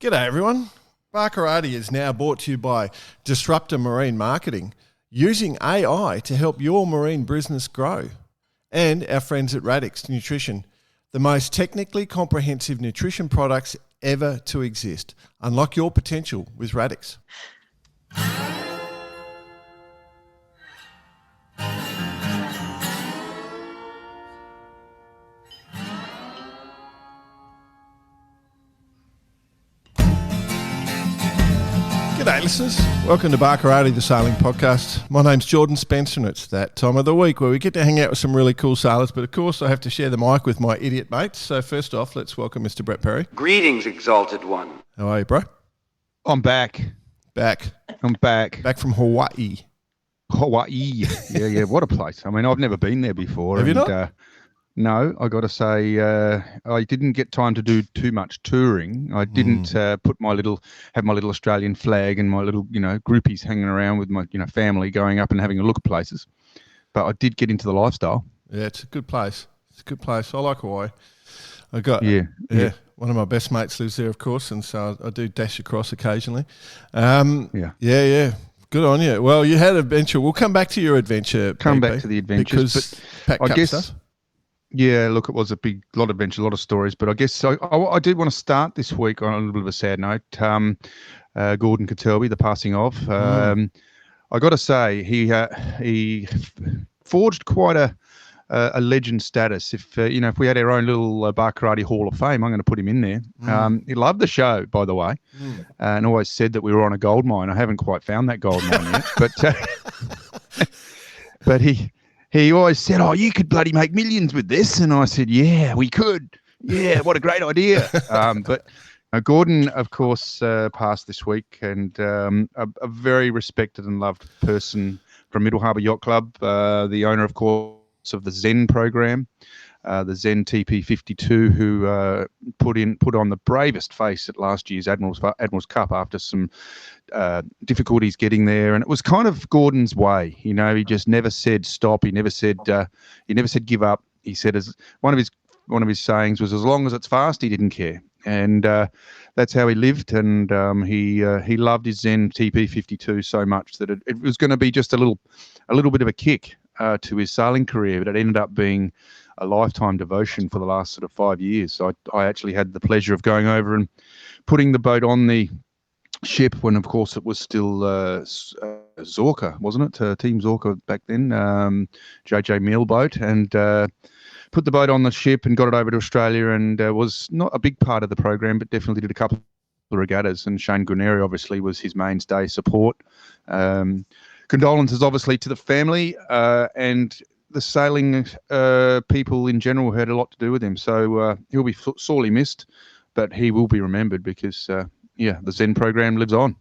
G'day everyone. Barkarati is now brought to you by Disruptor Marine Marketing, using AI to help your marine business grow. And our friends at Radix Nutrition, the most technically comprehensive nutrition products ever to exist. Unlock your potential with Radix. G'day listeners, welcome to Barkarati, the Sailing Podcast. My name's Jordan Spencer and it's that time of the week where we get to hang out with some really cool sailors, but of course I have to share the mic with my idiot mates. So first off, let's welcome Mr. Brett Perry. Greetings, Exalted One. How are you, bro? I'm back. I'm back. Back from Hawaii. Hawaii. Yeah. What a place. I mean, I've never been there before. Have you not? No, I got to say, I didn't get time to do too much touring. I didn't have my little Australian flag and my little, groupies hanging around with my, family going up and having a look at places. But I did get into the lifestyle. Yeah, it's a good place. I like Hawaii. I got yeah. One of my best mates lives there, of course, and so I do dash across occasionally. Yeah. Good on you. Well, you had an adventure. We'll come back to your adventure. Back to the adventures. But I guess. Stuff. Yeah, look, it was a lot of adventure, a lot of stories, but I guess so. I did want to start this week on a little bit of a sad note. Gordon Kotelby, the passing of. I got to say, he forged quite a legend status. If we had our own little Barkarati Hall of Fame, I'm going to put him in there. He loved the show, by the way, and always said that we were on a gold mine. I haven't quite found that gold mine yet, but he always said, "Oh, you could bloody make millions with this," and I said, "Yeah, we could. Yeah, what a great idea." But Gordon, of course, passed this week, and a very respected and loved person from Middle Harbour Yacht Club, the owner, of course, of the Zen program, the Zen TP52, who put on the bravest face at last year's Admiral's Cup after some difficulties getting there, and it was kind of Gordon's way. He just never said stop. He never said give up. He said, as one of his sayings was, as long as it's fast, he didn't care, and that's how he lived. And he loved his Zen TP52 so much that it was going to be just a little bit of a kick to his sailing career, but it ended up being a lifetime devotion for the last sort of 5 years. So I actually had the pleasure of going over and putting the boat on the ship when, of course, it was still Zorka, wasn't it? Team Zorka back then, JJ Meal boat, and put the boat on the ship and got it over to Australia, and was not a big part of the program, but definitely did a couple of regattas, and Shane Guarneri obviously was his mainstay support. Condolences, obviously, to the family, and the sailing people in general had a lot to do with him. So he'll be sorely missed, but he will be remembered because, the Zen program lives on.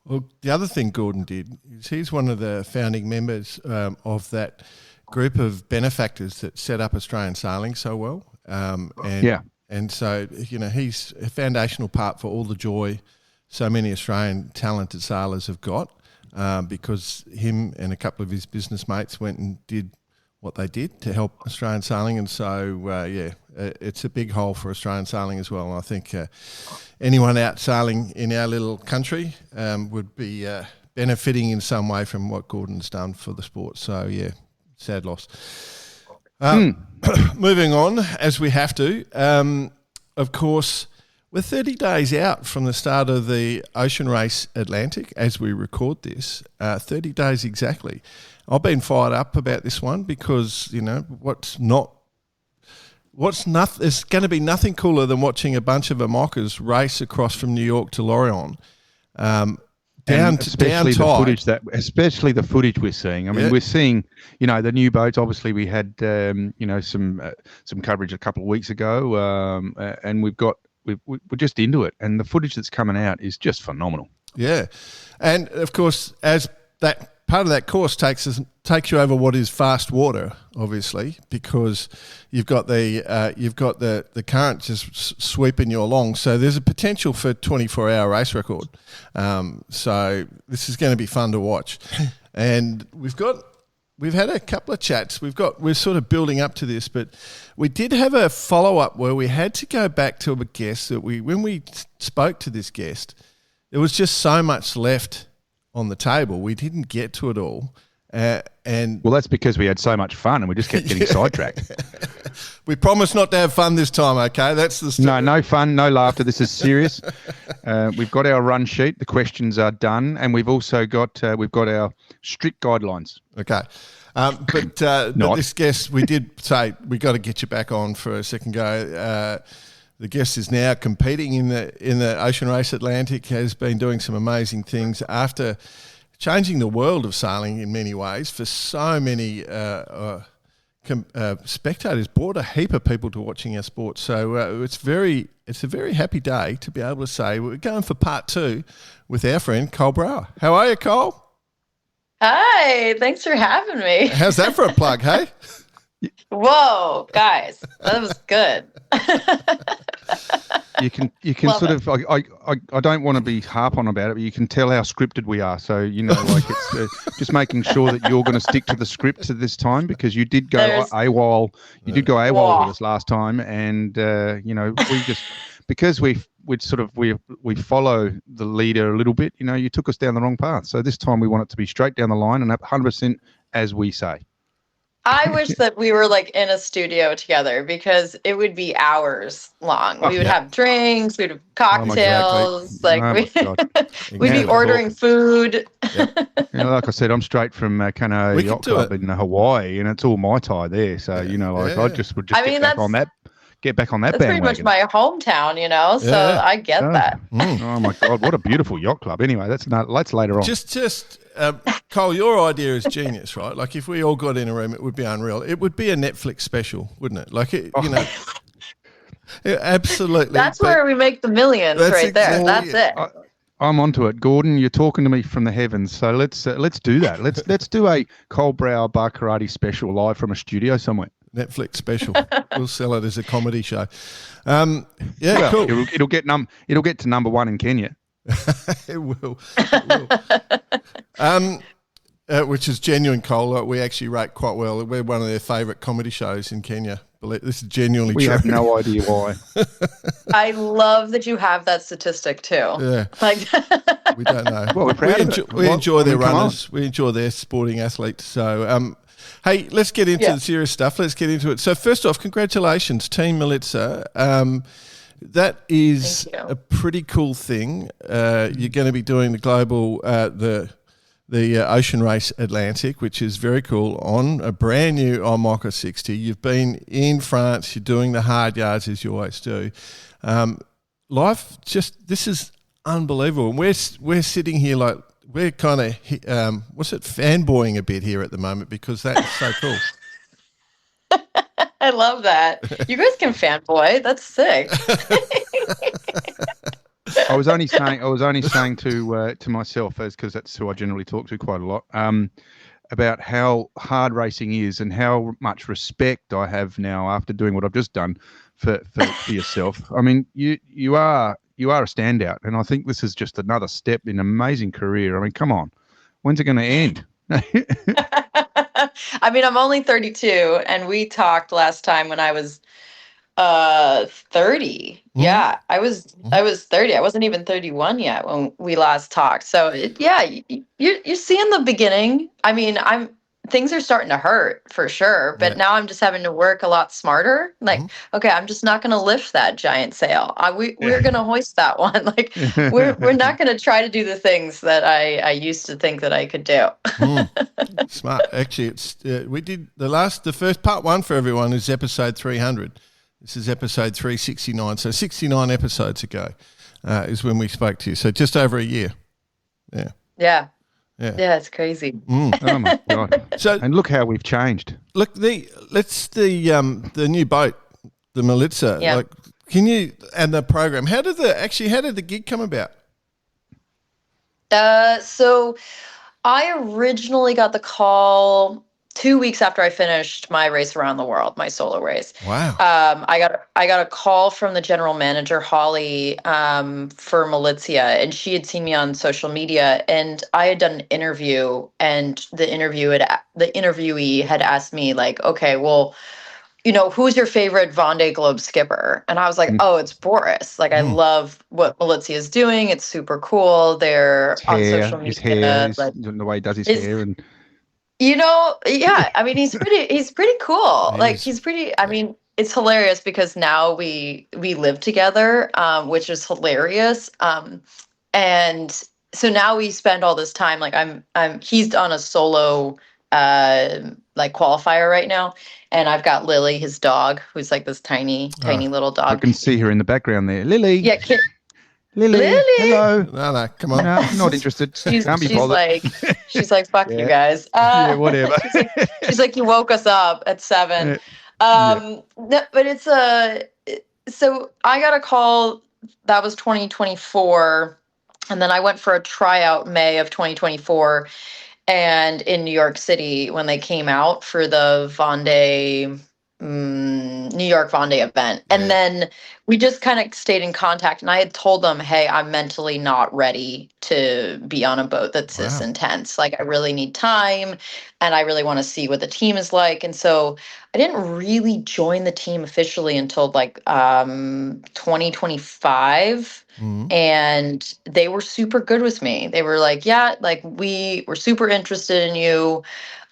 Well, the other thing Gordon did is he's one of the founding members of that group of benefactors that set up Australian sailing so well. And so, he's a foundational part for all the joy so many Australian talented sailors have got. Because him and a couple of his business mates went and did what they did to help Australian sailing. And so, it's a big hole for Australian sailing as well. And I think anyone out sailing in our little country would be benefiting in some way from what Gordon's done for the sport. So, sad loss. Moving on, as we have to, of course, we're 30 days out from the start of the Ocean Race Atlantic as we record this, 30 days exactly. I've been fired up about this one because, there's going to be nothing cooler than watching a bunch of Amoccas race across from New York to Lorient. Especially the footage we're seeing. I mean, we're seeing, the new boats. Obviously, we had, some coverage a couple of weeks ago, and we're just into it, and the footage that's coming out is just phenomenal. Yeah, and of course, as that part of that course takes you over what is fast water, obviously, because you've got the current just sweeping you along. So there's a potential for 24-hour race record. So this is going to be fun to watch, and we've got we've had a couple of chats. We're sort of building up to this, but we did have a follow-up where we had to go back to a guest that when we spoke to this guest, there was just so much left on the table. We didn't get to it all. And well, that's because we had so much fun and we just kept getting sidetracked. We promise not to have fun this time, okay? That's the story. No fun, no laughter. This is serious. We've got our run sheet. The questions are done, and we've also got our strict guidelines. Okay. But this guest, we did say we got to get you back on for a second go. The guest is now competing in the Ocean Race Atlantic, has been doing some amazing things after changing the world of sailing in many ways for so many spectators, brought a heap of people to watching our sport. So it's a very happy day to be able to say we're going for part 2 with our friend Cole Brauer. How are you, Cole? Hi, thanks for having me. How's that for a plug, hey? Whoa, guys, that was good. You can sort of, I don't want to be harp on about it, but you can tell how scripted we are. So, it's just making sure that you're going to stick to the script this time, because you did go AWOL. You did go AWOL with us last time. And, we just, because we follow the leader a little bit, you took us down the wrong path. So this time we want it to be straight down the line and 100% as we say. I wish that we were like in a studio together, because it would be hours long. We would have drinks, we'd have cocktails, we'd be ordering food. Yep. Like I said, I'm straight from Kanoa Yacht Club in Hawaii, and it's all Mai Tai there. So I just would get back on that. Get back on that bandwagon. That's pretty much my hometown, so I get that. Oh my God, what a beautiful yacht club. Anyway, that's later on. Just Cole, your idea is genius, right? Like if we all got in a room, it would be unreal. It would be a Netflix special, wouldn't it? Like absolutely. That's where we make the millions right there. That's it. I'm onto it, Gordon. You're talking to me from the heavens, so let's do that. Let's do a Cole Brauer bar karate special live from a studio somewhere. Netflix special. We'll sell it as a comedy show. Cool. It'll get to number 1 in Kenya. It will. Which is genuine, Cole. We actually rate quite well. We're one of their favourite comedy shows in Kenya. This is genuinely true. We have no idea why. I love that you have that statistic too. Yeah. We don't know. Well, we're proud of it. We enjoy their runners. We enjoy their sporting athletes. So, hey, let's get into the serious stuff. Let's get into it. So first off, congratulations, Team Malizia. That is a pretty cool thing. You're going to be doing the global, the Ocean Race Atlantic, which is very cool, on a brand new Omoka 60. You've been in France. You're doing the hard yards as you always do. This is unbelievable. And we're sitting here like, we're kind of, fanboying a bit here at the moment, because that's so cool. I love that. You guys can fanboy. That's sick. I was only saying to myself, because that's who I generally talk to quite a lot, about how hard racing is and how much respect I have now after doing what I've just done for yourself. I mean, you are a standout, and I think this is just another step in an amazing career. I mean, come on, when's it going to end? I mean, I'm only 32, and we talked last time when I was 30. Mm-hmm. Yeah, I was 30. I wasn't even 31 yet when we last talked. So you're seeing the beginning. I mean, things are starting to hurt for sure, but now I'm just having to work a lot smarter. Like, okay, I'm just not going to lift that giant sail. We're going to hoist that one. Like, we're not going to try to do the things that I used to think that I could do. Smart. Actually, it's we did the first part 1 for everyone is episode 300. This is episode 369. So 69 episodes ago is when we spoke to you. So just over a year. Yeah. Yeah. Yeah, it's crazy. Oh my God! And look how we've changed. Look, the new boat, the Malizia. Yeah. Like, can you and the program? How did the gig come about? So I originally got the call 2 weeks after I finished my race around the world, my solo race. Wow. I got a call from the general manager, Holly, for Malizia, and she had seen me on social media, and I had done an interview, and the interviewee had asked me like, okay, well, who's your favorite Vendée Globe skipper? And I was like, oh, it's Boris. Like, I love what Malizia is doing. It's super cool. They're on social media. His hair, the way he does his hair, and yeah. I mean, he's pretty cool. He's pretty. I mean, it's hilarious because now we live together, which is hilarious. And so now we spend all this time. Like, he's on a solo qualifier right now, and I've got Lily, his dog, who's like this tiny little dog. I can see her in the background there. Lily. Yeah, Lily. Hello. No, come on. No, not interested. Can't be bothered. She's like, fuck you guys. Yeah, whatever. she's like, you woke us up at 7. No, but it's so I got a call. That was 2024, and then I went for a tryout May of 2024. And in New York City, when they came out for the New York Vendée event. And then we just kind of stayed in contact. And I had told them, hey, I'm mentally not ready to be on a boat that's this intense. Like, I really need time, and I really want to see what the team is like. And so I didn't really join the team officially until 2025. And they were super good with me. They were like, yeah, like, we were super interested in you.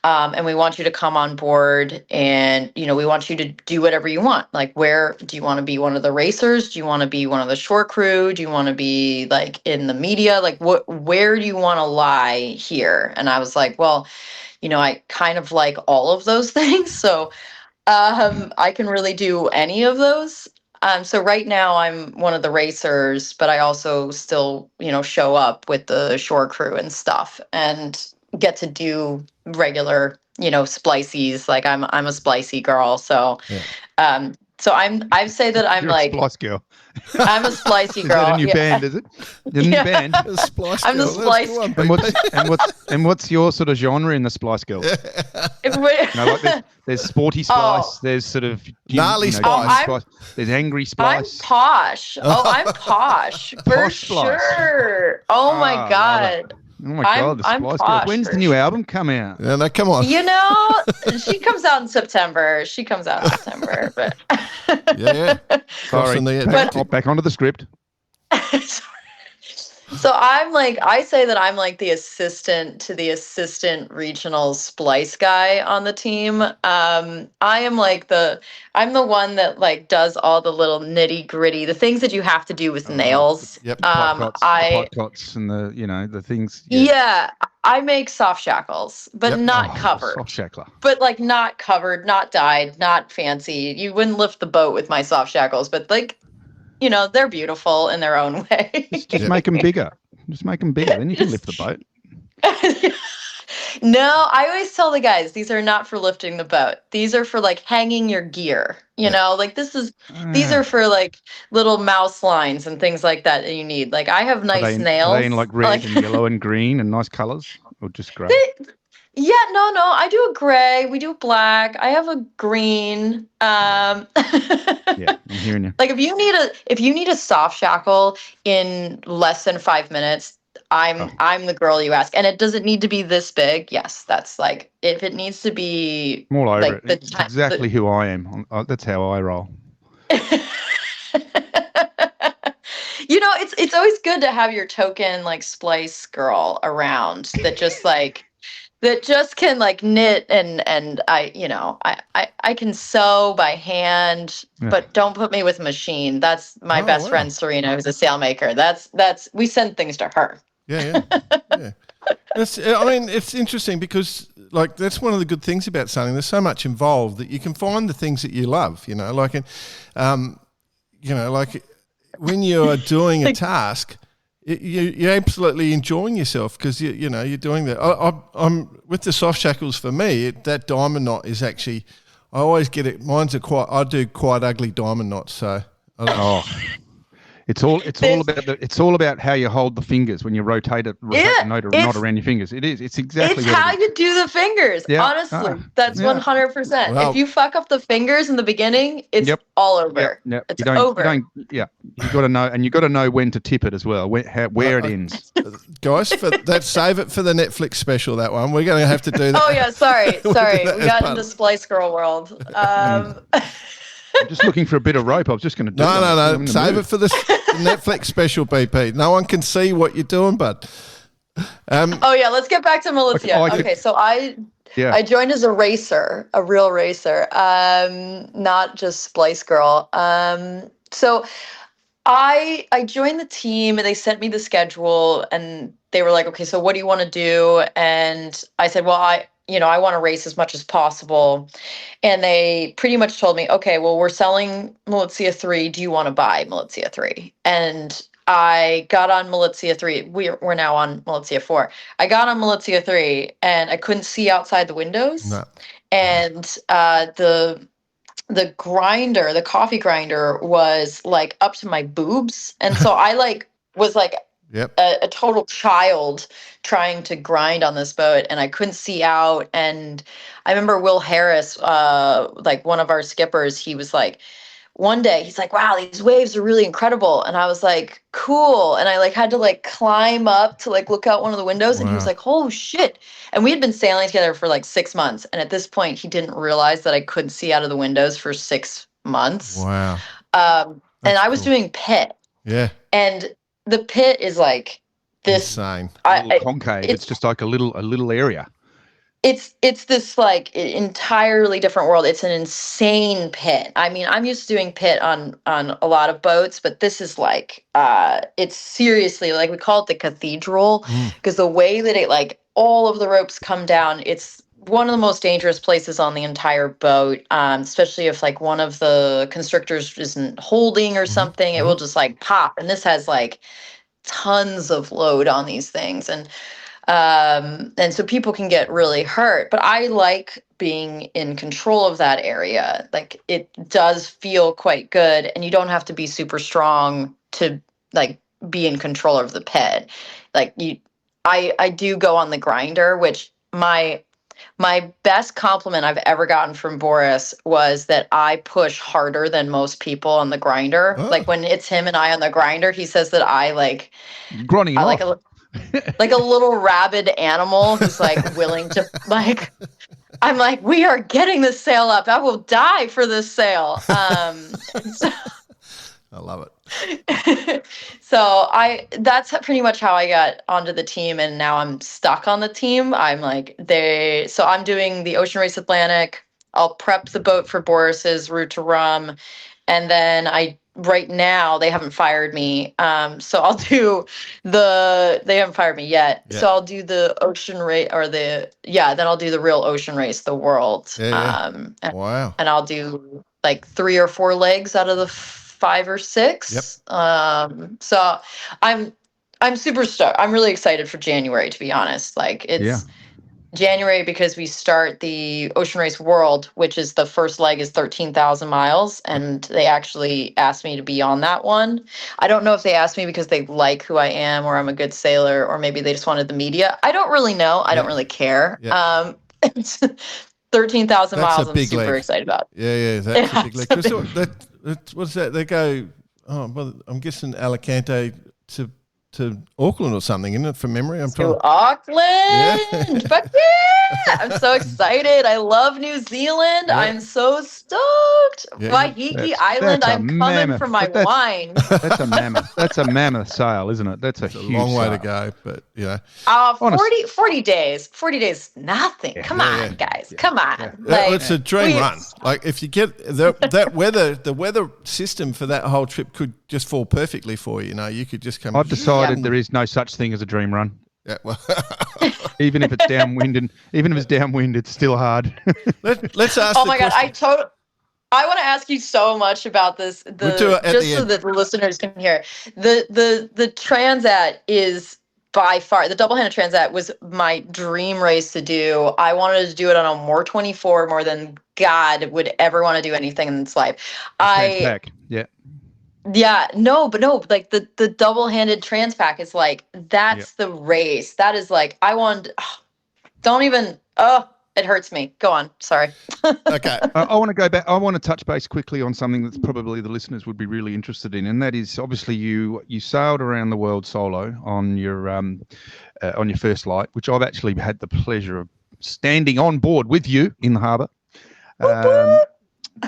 And we want you to come on board, and, we want you to do whatever you want. Like, where do you want to be? One of the racers? Do you want to be one of the shore crew? Do you want to be like in the media? Like, where do you want to lie here? And I was like, well, I kind of like all of those things. So I can really do any of those. So right now I'm one of the racers, but I also still, show up with the shore crew and stuff, and get to do regular, splices. Like, I'm a splicey girl. So, so I say that I'm You're like a splice girl. I'm a splicey girl. Is that a new band? Is it? The new band. Splice I'm the girl. splice. What's your sort of genre in the splice girl? There's sporty splice. There's sort of gnarly splice. There's angry splice. I'm posh. I'm posh for Posh splice. Sure. Oh my God. Oh my God, the Splice Girls. When's the new album come out? Yeah, no, come on. She comes out in September. But yeah. Sorry. Back onto the script. So I say that I'm like the assistant to the assistant regional splice guy on the team. I'm the one that like does all the little nitty gritty, the things that you have to do with nails. Yep. The pot cots and the things. Yeah, I make soft shackles, but not covered. Soft shackler. But like not covered, not dyed, not fancy. You wouldn't lift the boat with my soft shackles, but like, they're beautiful in their own way. Just make them bigger. Then you can lift the boat. No, I always tell the guys, these are not for lifting the boat. These are for like hanging your gear. Like these are for like little mouse lines and things like that you need. Like, I have nice nails. Are they in like red and yellow and green and nice colors, or just grey? Yeah, no. I do a gray. We do black. I have a green. Yeah, I'm hearing you. Like, if you need a soft shackle in less than 5 minutes, I'm the girl you ask. And it doesn't need to be this big. Yes, that's like, if it needs to be more over like it. It's exactly who I am. That's how I roll. It's always good to have your token like splice girl around that just can like knit and I can sew by hand, but don't put me with a machine. That's my best friend Serena, who's a sailmaker. That's we send things to her. Yeah. It's interesting because like that's one of the good things about sailing. There's so much involved that you can find the things that you love. Like when you are doing a task. You're absolutely enjoying yourself because you're doing that. I'm with the soft shackles for me. That diamond knot is actually, I always get it. I do quite ugly diamond knots. So It's all about how you hold the fingers when you rotate the knot around your fingers. It's exactly. It's how you do the fingers. Yeah. Honestly, that's 100%. Well, if you fuck up the fingers in the beginning, it's all over. Yep. It's over. You got to know, and you got to know when to tip it as well, where it ends. Guys, save it for the Netflix special. That one we're going to have to do that. Oh yeah, sorry. We got into Splice Girl world. I'm just looking for a bit of rope. I was just going to do No. Save it for the Netflix special, BP. No one can see what you're doing, but. Let's get back to Malizia. Okay, so I joined as a racer, a real racer, not just Splice Girl. So I joined the team, and they sent me the schedule, and they were like, okay, so what do you want to do? And I said, well, I want to race as much as possible. And they pretty much told me, okay, well, we're selling Malizia 3. Do you want to buy Malizia 3? And I got on Malizia 3. We're now on Malizia 4. I got on Malizia 3 and I couldn't see outside the windows. No. And the grinder, the coffee grinder was like up to my boobs. And so I was like a total child trying to grind on this boat, and I couldn't see out. And I remember Will Harris, one of our skippers, he was like, one day he's like, wow, these waves are really incredible. And I was like, cool. And I had to climb up to look out one of the windows. Wow. And he was like, oh shit. And we had been sailing together for 6 months. And at this point he didn't realize that I couldn't see out of the windows for 6 months. Wow. And I was doing pit. Yeah. And the pit is this insane. Concave. It's just like a little area. It's this entirely different world. It's an insane pit. I mean, I'm used to doing pit on a lot of boats, but this is it's seriously we call it the cathedral, because the way that it all of the ropes come down, it's one of the most dangerous places on the entire boat, especially if one of the constrictors isn't holding or something. It will just pop, and this has tons of load on these things, and so people can get really hurt. But I like being in control of that area. It does feel quite good, and you don't have to be super strong to be in control of the pit. I do go on the grinder, which my best compliment I've ever gotten from Boris was that I push harder than most people on the grinder. Oh. When it's him and I on the grinder, he says that I grunting off. Like a little rabid animal who's willing to I'm we are getting this sail up. I will die for this sail. So, I love it. So that's pretty much how I got onto the team, and now I'm stuck on the team. I'm so I'm doing the Ocean Race Atlantic. I'll prep the boat for Boris's route to Rum, and then right now they haven't fired me. So I'll do they haven't fired me yet. Yeah. So I'll do the ocean race then I'll do the real ocean race, the world. Yeah. Wow. And I'll do 3 or 4 legs out of the 5 or 6. Yep. So I'm super stoked. I'm really excited for January, to be honest. It's January because we start the Ocean Race World, which is the first leg is 13,000 miles. And they actually asked me to be on that one. I don't know if they asked me because they like who I am or I'm a good sailor, or maybe they just wanted the media. I don't really know. I don't really care. Yeah. 13,000 miles I'm super excited about. Yeah, that's a big leg. What's that? They go, well, I'm guessing Alicante to Auckland or something, isn't it, from memory? Auckland! Yeah. Fuck yeah! I'm so excited. I love New Zealand. Yeah. I'm so stoked. Yeah. Waiheke Island, I'm coming for my wine. That's a mammoth. That's a mammoth sail, isn't it? That's a huge long way sail. To go, but 40 days. 40 days, nothing. Yeah. Come on, guys. Yeah. Come on. Yeah. It's a dream run. If you get that weather, the weather system for that whole trip could just fall perfectly for you. You could just come. I've decided there is no such thing as a dream run. Yeah, well. even if it's downwind, it's still hard. Let's ask. Oh my God, I want to ask you so much about this. So that the listeners can hear. The Transat is by far, the double-handed Transat was my dream race to do. I wanted to do it on a More 24 more than God would ever want to do anything in this life. Yeah. Yeah, like the double-handed trans pack is like, that's the race. That is like, don't even, it hurts me. Go on. Sorry. Okay. I want to go back. I want to touch base quickly on something that's probably the listeners would be really interested in, and that is obviously you sailed around the world solo on your first light, which I've actually had the pleasure of standing on board with you in the harbour.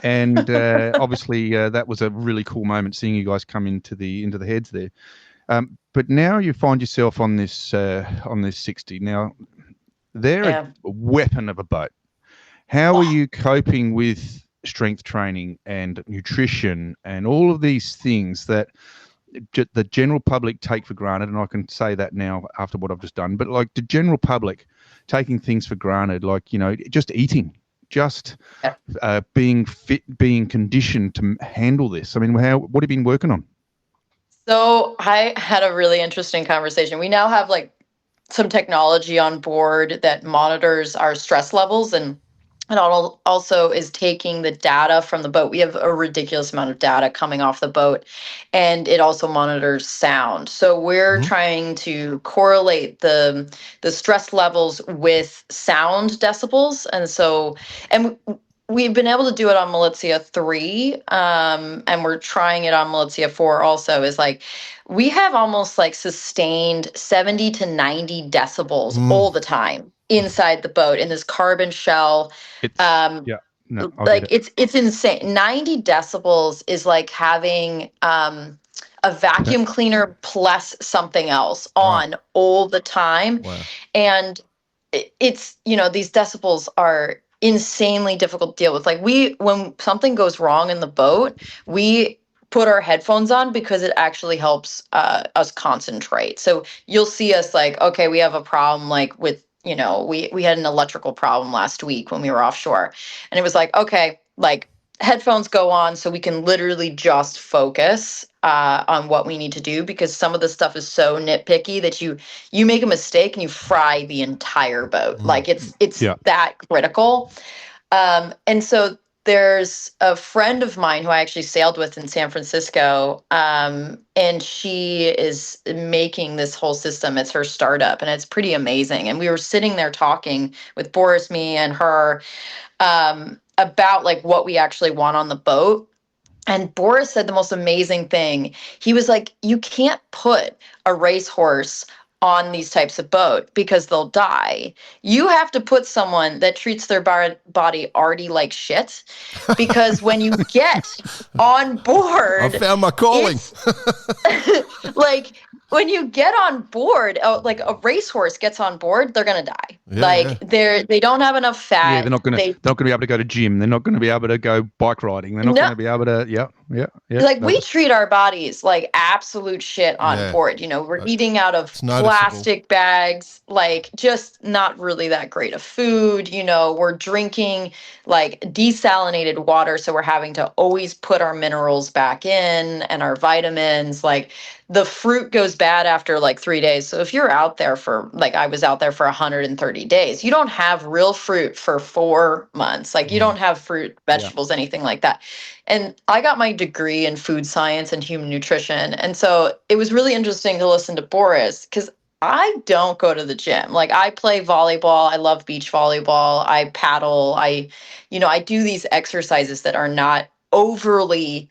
And obviously that was a really cool moment seeing you guys come into the heads there. But now you find yourself on this 60. Now they're a weapon of a boat. How are you coping with strength training and nutrition and all of these things that the general public take for granted? And I can say that now after what I've just done, but like the general public taking things for granted, like, just eating, just being fit, being conditioned to handle this. I mean, what have you been working on? So I had a really interesting conversation. We now have like some technology on board that monitors our stress levels, and it also is taking the data from the boat. We have a ridiculous amount of data coming off the boat, and it also monitors sound. So we're trying to correlate the stress levels with sound decibels. And we've been able to do it on Malizia 3, and we're trying it on Malizia 4 also, is like, we have almost like sustained 70 to 90 decibels all the time inside the boat in this carbon shell. It's insane. 90 decibels is like having a vacuum cleaner plus something else on all the time. Wow. And it's, these decibels are insanely difficult to deal with. Like, when something goes wrong in the boat, we put our headphones on because it actually helps us concentrate. So you'll see us like, okay, we have a problem like with, we had an electrical problem last week when we were offshore, and it was like, okay, like headphones go on so we can literally just focus on what we need to do, because some of the stuff is so nitpicky that you make a mistake and you fry the entire boat. Like it's that critical. And so there's a friend of mine who I actually sailed with in San Francisco, and she is making this whole system. It's her startup, and it's pretty amazing. And we were sitting there talking with Boris, me, and her about like what we actually want on the boat. And Boris said the most amazing thing. He was like, you can't put a racehorse on these types of boat because they'll die. You have to put someone that treats their body already like shit, because when you get on board, I found my calling. Like, when you get on board, like a racehorse gets on board, they're gonna die. They don't have enough fat. Yeah, they're not gonna be able to go to gym. They're not gonna be able to go bike riding. They're not gonna be able to. Yeah. Like, we treat our bodies like absolute shit on board. We're eating out of plastic bags, like just not really that great of food. We're drinking like desalinated water, so we're having to always put our minerals back in and our vitamins. Like, the fruit goes bad after like 3 days. So if you're out there for, like, I was out there for 130 days, you don't have real fruit for 4 months. Like, you don't have fruit, vegetables, anything like that. And I got my degree in food science and human nutrition. And so it was really interesting to listen to Boris, because I don't go to the gym. Like, I play volleyball. I love beach volleyball. I paddle. I do these exercises that are not overly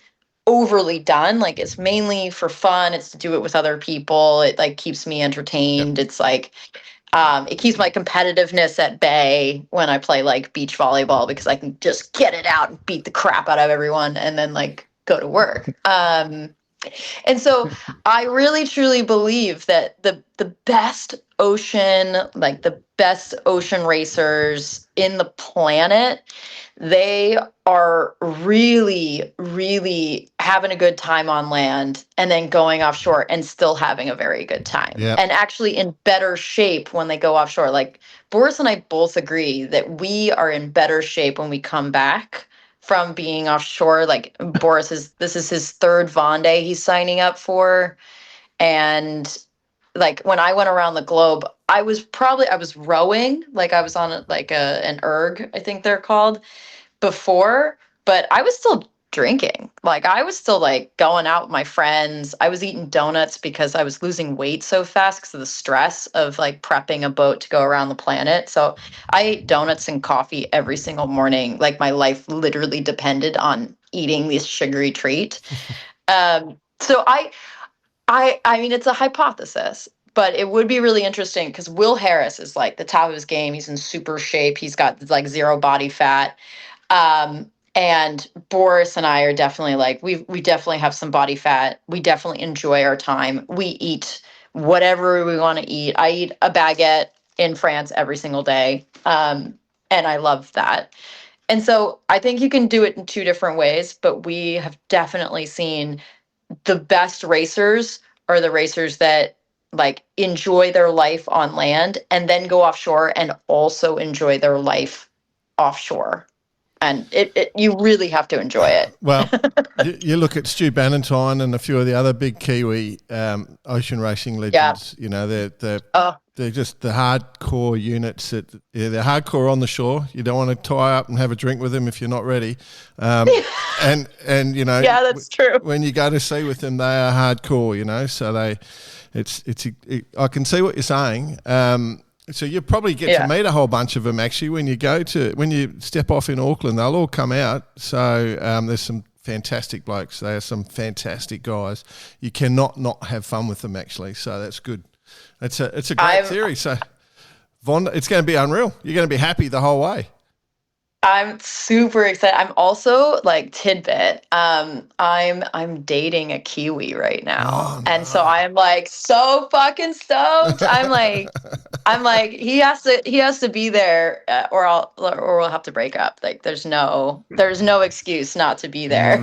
done. Like, it's mainly for fun. It's to do it with other people. It like keeps me entertained. It's like, it keeps my competitiveness at bay when I play like beach volleyball, because I can just get it out and beat the crap out of everyone and then like go to work. And so I really truly believe that the best ocean racers in the planet, they are really, really having a good time on land and then going offshore and still having a very good time. And actually in better shape when they go offshore. Like, Boris and I both agree that we are in better shape when we come back from being offshore. Like, this is his third Vendée he's signing up for. And like, when I went around the globe, I was rowing, like I was on like an erg, I think they're called, before, but I was still drinking. Like I was still like going out with my friends. I was eating donuts because I was losing weight so fast because of the stress of like prepping a boat to go around the planet. So I ate donuts and coffee every single morning. Like my life literally depended on eating this sugary treat. So I mean, it's a hypothesis, but it would be really interesting because Will Harris is like the top of his game. He's in super shape. He's got like zero body fat. And Boris and I are definitely like, we definitely have some body fat. We definitely enjoy our time. We eat whatever we want to eat. I eat a baguette in France every single day. And I love that. And so I think you can do it in two different ways, but we have definitely seen the best racers are the racers that like enjoy their life on land and then go offshore and also enjoy their life offshore. And you really have to enjoy it. Well, you look at Stu Bannatyne and a few of the other big Kiwi ocean racing legends. You know, they're just the hardcore units. They're hardcore on the shore. You don't want to tie up and have a drink with them if you're not ready. And you know, yeah, that's true. When you go to sea with them, they are hardcore. You know, so I can see what you're saying. So you probably get to meet a whole bunch of them actually when you step off in Auckland. They'll all come out. So there's some fantastic blokes. They are some fantastic guys. You cannot not have fun with them actually. So that's good. It's a great theory. So Vonda, it's going to be unreal. You're going to be happy the whole way. I'm super excited. I'm also like tidbit. I'm dating a Kiwi right now. Oh, no. And so I'm like so fucking stoked. I'm like he has to be there or we'll have to break up. Like there's no excuse not to be there.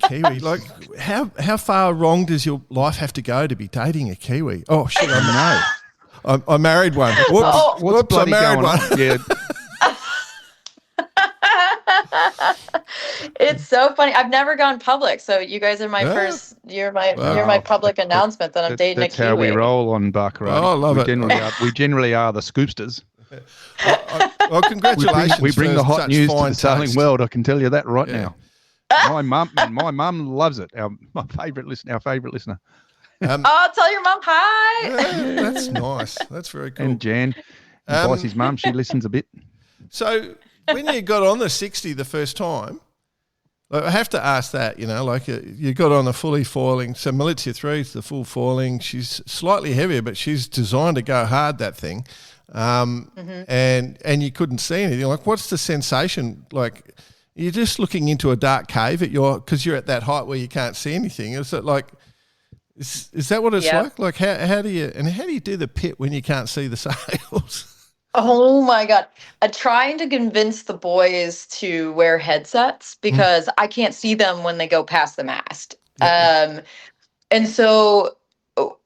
Kiwi. Like how far wrong does your life have to go to be dating a Kiwi? Oh shit, I know. I married one. Whoops, I married one. Yeah. It's so funny. I've never gone public, so you guys are my first. You're my public announcement that I'm dating a Kiwi. That's how we roll on Barcarati. Oh, I love it. We generally are the scoopsters. Well, congratulations. We bring the hot news to the sailing world. I can tell you that right now. My mum loves it. Our favourite listener. Tell your mum hi. Yeah, that's nice. That's very cool. And Jan, Bossie's mum, she listens a bit. So when you got on the 60 the first time, like, I have to ask that, you know, like you got on a fully foiling. So Malizia 3 is the full foiling. She's slightly heavier, but she's designed to go hard, that thing. And you couldn't see anything. Like, what's the sensation? Like, you're just looking into a dark cave because you're at that height where you can't see anything. Is it like, is that what it's like? Like, how do you do the pit when you can't see the sails? Oh my God. Trying to convince the boys to wear headsets because I can't see them when they go past the mast. And so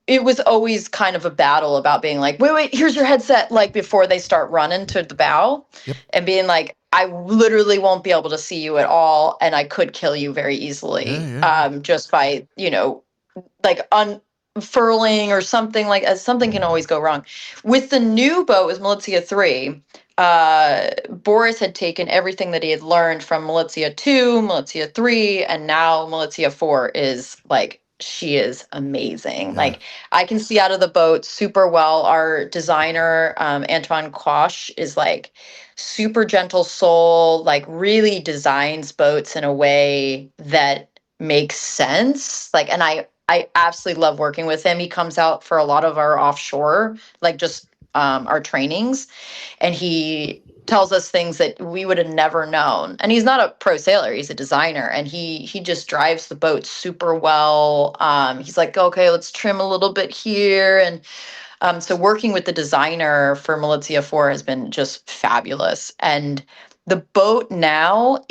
it was always kind of a battle about being like, wait, here's your headset. Like before they start running to the bow and being like, I literally won't be able to see you at all. And I could kill you very easily just by, like unfurling or something something can always go wrong. With the new boat with Malizia 3, Boris had taken everything that he had learned from Malizia 2, Malizia 3, and now Malizia 4 is like, she is amazing. Yeah. Like I can see out of the boat super well. Our designer, Antoine Quash, is like super gentle soul, like really designs boats in a way that makes sense. Like, and I absolutely love working with him. He comes out for a lot of our offshore, like just our trainings, and he tells us things that we would have never known. And he's not a pro sailor, he's a designer, and he just drives the boat super well. He's like, okay, let's trim a little bit here. And so working with the designer for Malizia 4 has been just fabulous. And the boat now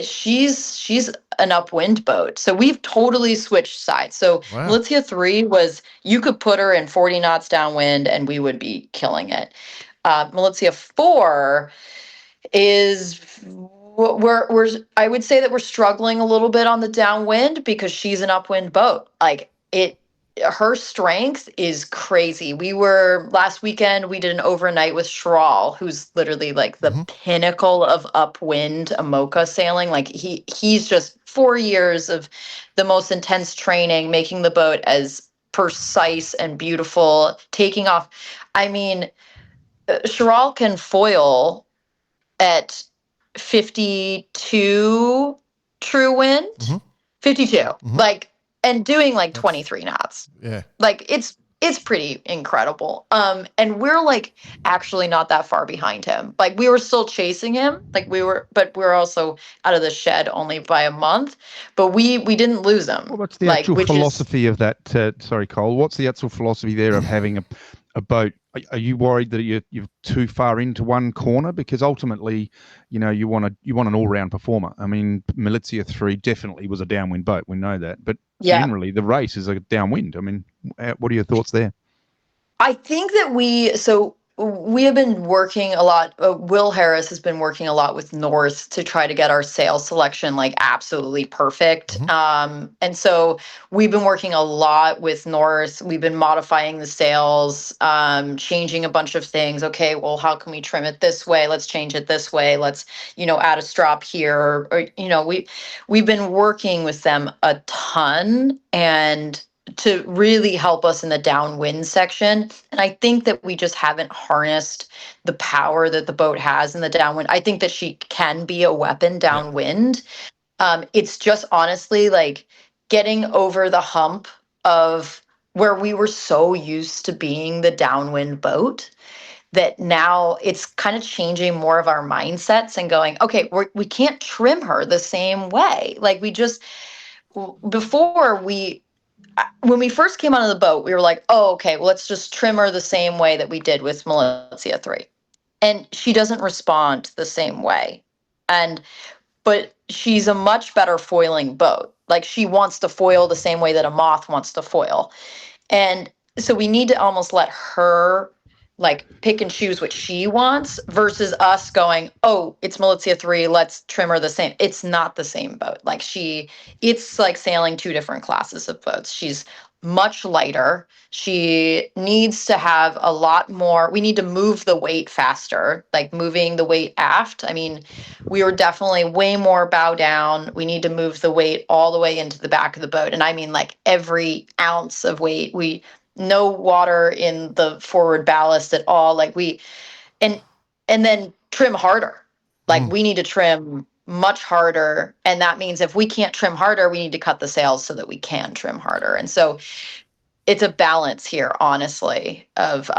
she's an upwind boat. So we've totally switched sides. So Malizia 3 was, you could put her in 40 knots downwind and we would be killing it. Malizia 4 is I would say that we're struggling a little bit on the downwind because she's an upwind boat. Like her strength is crazy. Last weekend, we did an overnight with Schral, who's literally like the pinnacle of upwind Amoka sailing. Like he's just 4 years of the most intense training, making the boat as precise and beautiful, taking off. I mean, Schral can foil at 52 true wind, 52, like, and doing like 23 knots. Yeah. Like it's pretty incredible. And we're like actually not that far behind him. Like we were still chasing him. But we're also out of the shed only by a month, but we didn't lose him. Well, what's the actual philosophy of that? Sorry, Cole. What's the actual philosophy there of having a boat? Are you worried that you're too far into one corner? Because ultimately, you want an all-round performer. I mean, Malizia 3 definitely was a downwind boat. We know that, but generally the race is a downwind. I mean, what are your thoughts there? I think that we have been working a lot. Will Harris has been working a lot with North to try to get our sales selection like absolutely perfect. And so we've been working a lot with North. We've been modifying the sails, changing a bunch of things. Okay, well, how can we trim it this way? Let's change it this way. Let's, add a strop here. Or we've been working with them a ton and to really help us in the downwind section. And I think that we just haven't harnessed the power that the boat has in the downwind. I think that she can be a weapon downwind. It's just honestly like getting over the hump of where we were so used to being the downwind boat that now it's kind of changing more of our mindsets and going, okay, we can't trim her the same way. Like when we first came onto the boat, we were like, oh, okay, well, let's just trim her the same way that we did with Malizia 3. And she doesn't respond the same way. But she's a much better foiling boat. Like she wants to foil the same way that a moth wants to foil. And so we need to almost let her like pick and choose what she wants versus us going, oh, it's Malizia 3, let's trim her the same. It's not the same boat. Like it's like sailing two different classes of boats. She's much lighter. She needs to have a lot more. We need to move the weight faster, like moving the weight aft. I mean, we were definitely way more bow down. We need to move the weight all the way into the back of the boat. And I mean, like every ounce of weight. No water in the forward ballast at all. Like and then trim harder. Like we need to trim much harder. And that means if we can't trim harder, we need to cut the sails so that we can trim harder. And so it's a balance here, honestly, of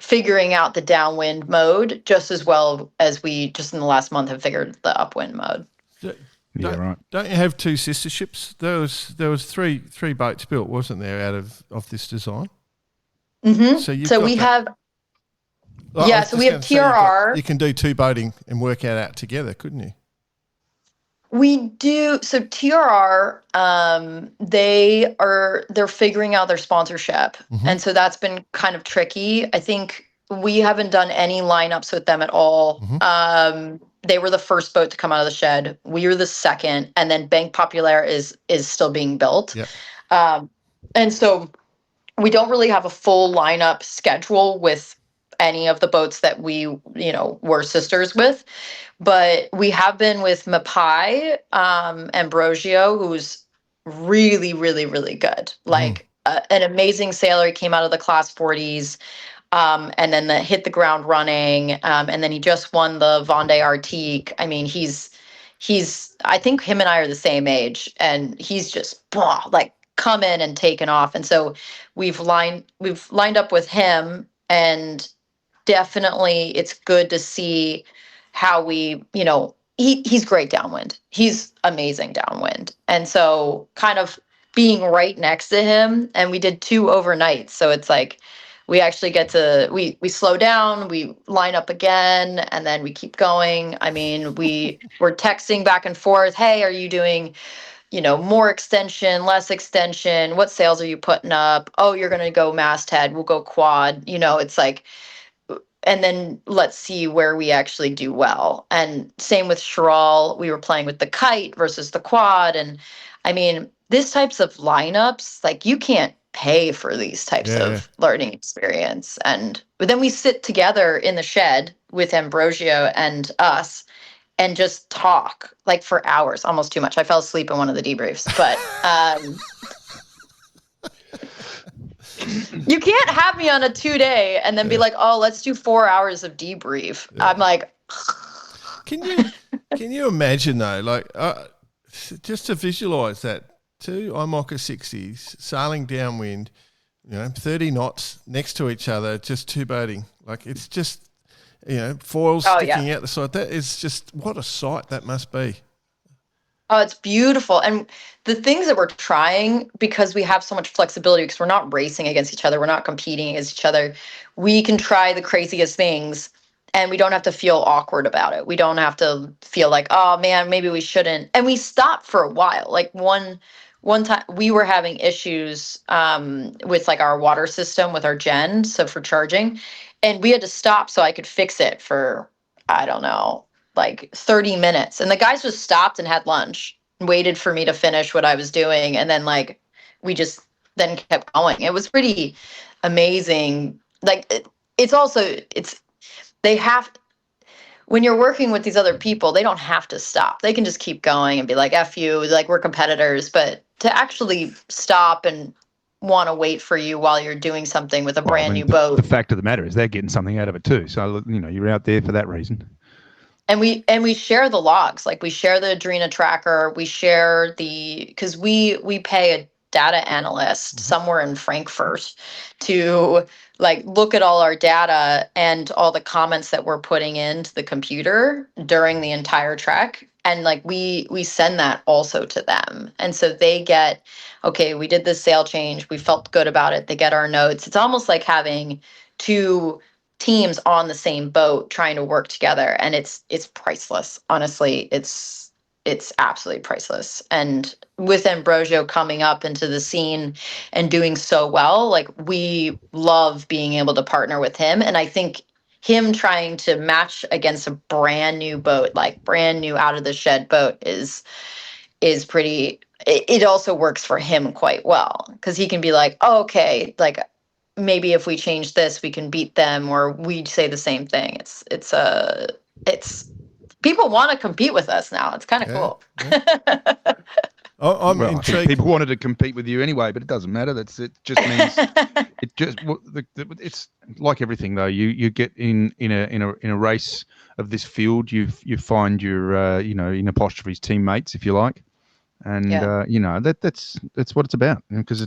figuring out the downwind mode just as well as we just in the last month have figured the upwind mode. Right. Don't you have two sister ships? There was three boats built, wasn't there, out of this design? So we have TRR. You can do two boating and work out together, couldn't you? We do. So TRR, they're figuring out their sponsorship, and so that's been kind of tricky. I think we haven't done any lineups with them at all. They were the first boat to come out of the shed. We were the second, and then Bank Populaire is still being built. Yep. And so we don't really have a full lineup schedule with any of the boats that we, were sisters with, but we have been with Mapai, Ambrosio, who's really, really, really good. Like an amazing sailor. He came out of the class 40s. And then hit the ground running. And then he just won the Vendée Arctique. I mean, I think him and I are the same age, and he's just like come in and taken off. And so we've lined up with him, and definitely it's good to see how he's great downwind. He's amazing downwind. And so kind of being right next to him, and we did 2 overnights. So it's like, we actually get to, we slow down, we line up again, and then we keep going. I mean, we're texting back and forth. Hey, are you doing, more extension, less extension? What sails are you putting up? Oh, you're going to go masthead. We'll go quad. It's like, and then let's see where we actually do well. And same with Schral. We were playing with the kite versus the quad. And I mean, these types of lineups, like you can't pay for these types of learning experience. But then we sit together in the shed with Ambrosio and us and just talk like for hours, almost too much. I fell asleep in one of the debriefs, but you can't have me on a 2-day and then be like, oh, let's do 4 hours of debrief. I'm like, can you imagine though, like just to visualize that, 2 IMOCA 60s sailing downwind, 30 knots next to each other, just two boating. Like it's just, foils sticking out the side. That is just, what a sight that must be. Oh, it's beautiful. And the things that we're trying, because we have so much flexibility, because we're not racing against each other, we're not competing against each other, we can try the craziest things and we don't have to feel awkward about it. We don't have to feel like, oh man, maybe we shouldn't. And we stopped for a while. Like one time we were having issues with like our water system with our gen, so for charging, and we had to stop so I could fix it for, I don't know, like 30 minutes. And the guys just stopped and had lunch and waited for me to finish what I was doing. And then like, we just then kept going. It was pretty amazing. Like when you're working with these other people, they don't have to stop. They can just keep going and be like, F you, like we're competitors. But to actually stop and want to wait for you while you're doing something with a brand new boat. The fact of the matter is they're getting something out of it too. So, you're out there for that reason. And we share the logs, like we share the Adrena tracker, we share because we pay a data analyst somewhere in Frankfurt to like look at all our data and all the comments that we're putting into the computer during the entire trek. And like we send that also to them. And so they get, okay, we did this sail change, we felt good about it, they get our notes. It's almost like having 2 teams on the same boat trying to work together, and it's priceless. Honestly, it's absolutely priceless. And with Ambrosio coming up into the scene and doing so well, like we love being able to partner with him. And I think him trying to match against a brand new boat, like brand new out of the shed boat is pretty, it also works for him quite well, because he can be like, oh, okay, like maybe if we change this, we can beat them, or we say the same thing. It's people want to compete with us now. It's kind of cool. Yeah. I'm intrigued. People wanted to compete with you anyway, but it doesn't matter. It just means it's like everything though. You get in a race of this field, you find your in apostrophes teammates, if you like, and that's what it's about, because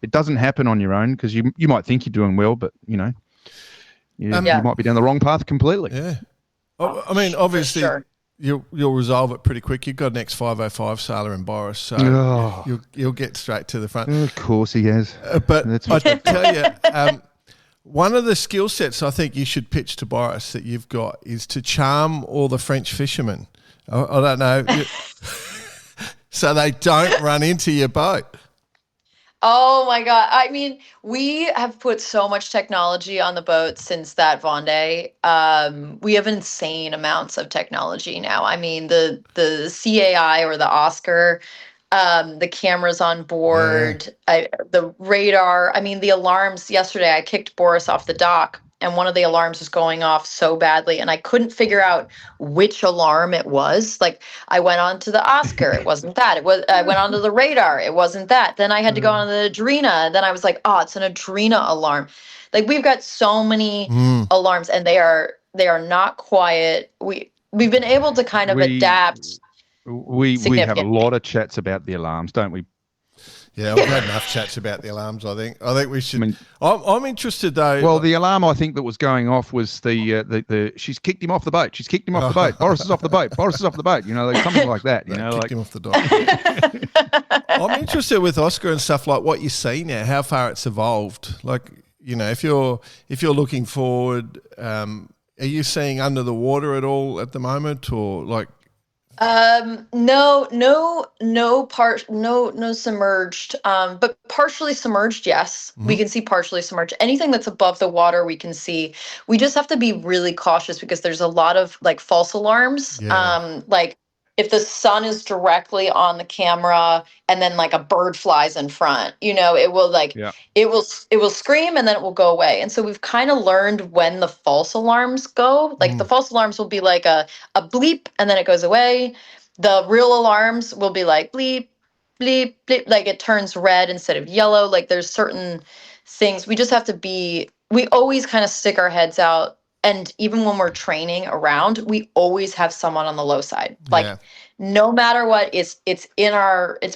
it doesn't happen on your own, because you might think you're doing well, but you might be down the wrong path completely. Yeah. I mean, obviously, you'll resolve it pretty quick. You've got an X505 sailor in Boris, so you'll get straight to the front. Of course he has. But I tell you, one of the skill sets I think you should pitch to Boris that you've got is to charm all the French fishermen. I don't know. So they don't run into your boat. Oh my God. I mean, we have put so much technology on the boat since that Vendée. We have insane amounts of technology now. I mean, the CAI or the Oscar, the cameras on board, the radar. I mean, the alarms. Yesterday, I kicked Boris off the dock, and one of the alarms was going off so badly, and I couldn't figure out which alarm it was. Like, I went on to the Oscar, it wasn't that. I went on to the radar, it wasn't that. Then I had to go on to the Adrena. Then I was like, oh, it's an Adrena alarm. Like, we've got so many alarms, and they are not quiet. We've been able to kind of adapt. We have a lot of chats about the alarms, don't we? Yeah, we've had enough chats about the alarms, I think. I think we should. I'm interested, though. Well, the alarm I think that was going off was the she's kicked him off the boat. She's kicked him off the boat. Boris is off the boat. Boris is off the boat. Like something like that. Kicked him off the dock. I'm interested with Oscar and stuff, like what you see now, how far it's evolved. Like, if you're looking forward, are you seeing under the water at all at the moment, or like? No submerged, but partially submerged. Yes. We can see partially submerged. Anything that's above the water, we can see. We just have to be really cautious because there's a lot of like false alarms. Like if the sun is directly on the camera and then like a bird flies in front, it will it will scream and then it will go away. And so we've kind of learned when the false alarms go. Like the false alarms will be like a bleep and then it goes away. The real alarms will be like bleep, bleep, bleep, like it turns red instead of yellow. Like there's certain things we just have to we always kind of stick our heads out. And even when we're training around, we always have someone on the low side. Like no matter what, it's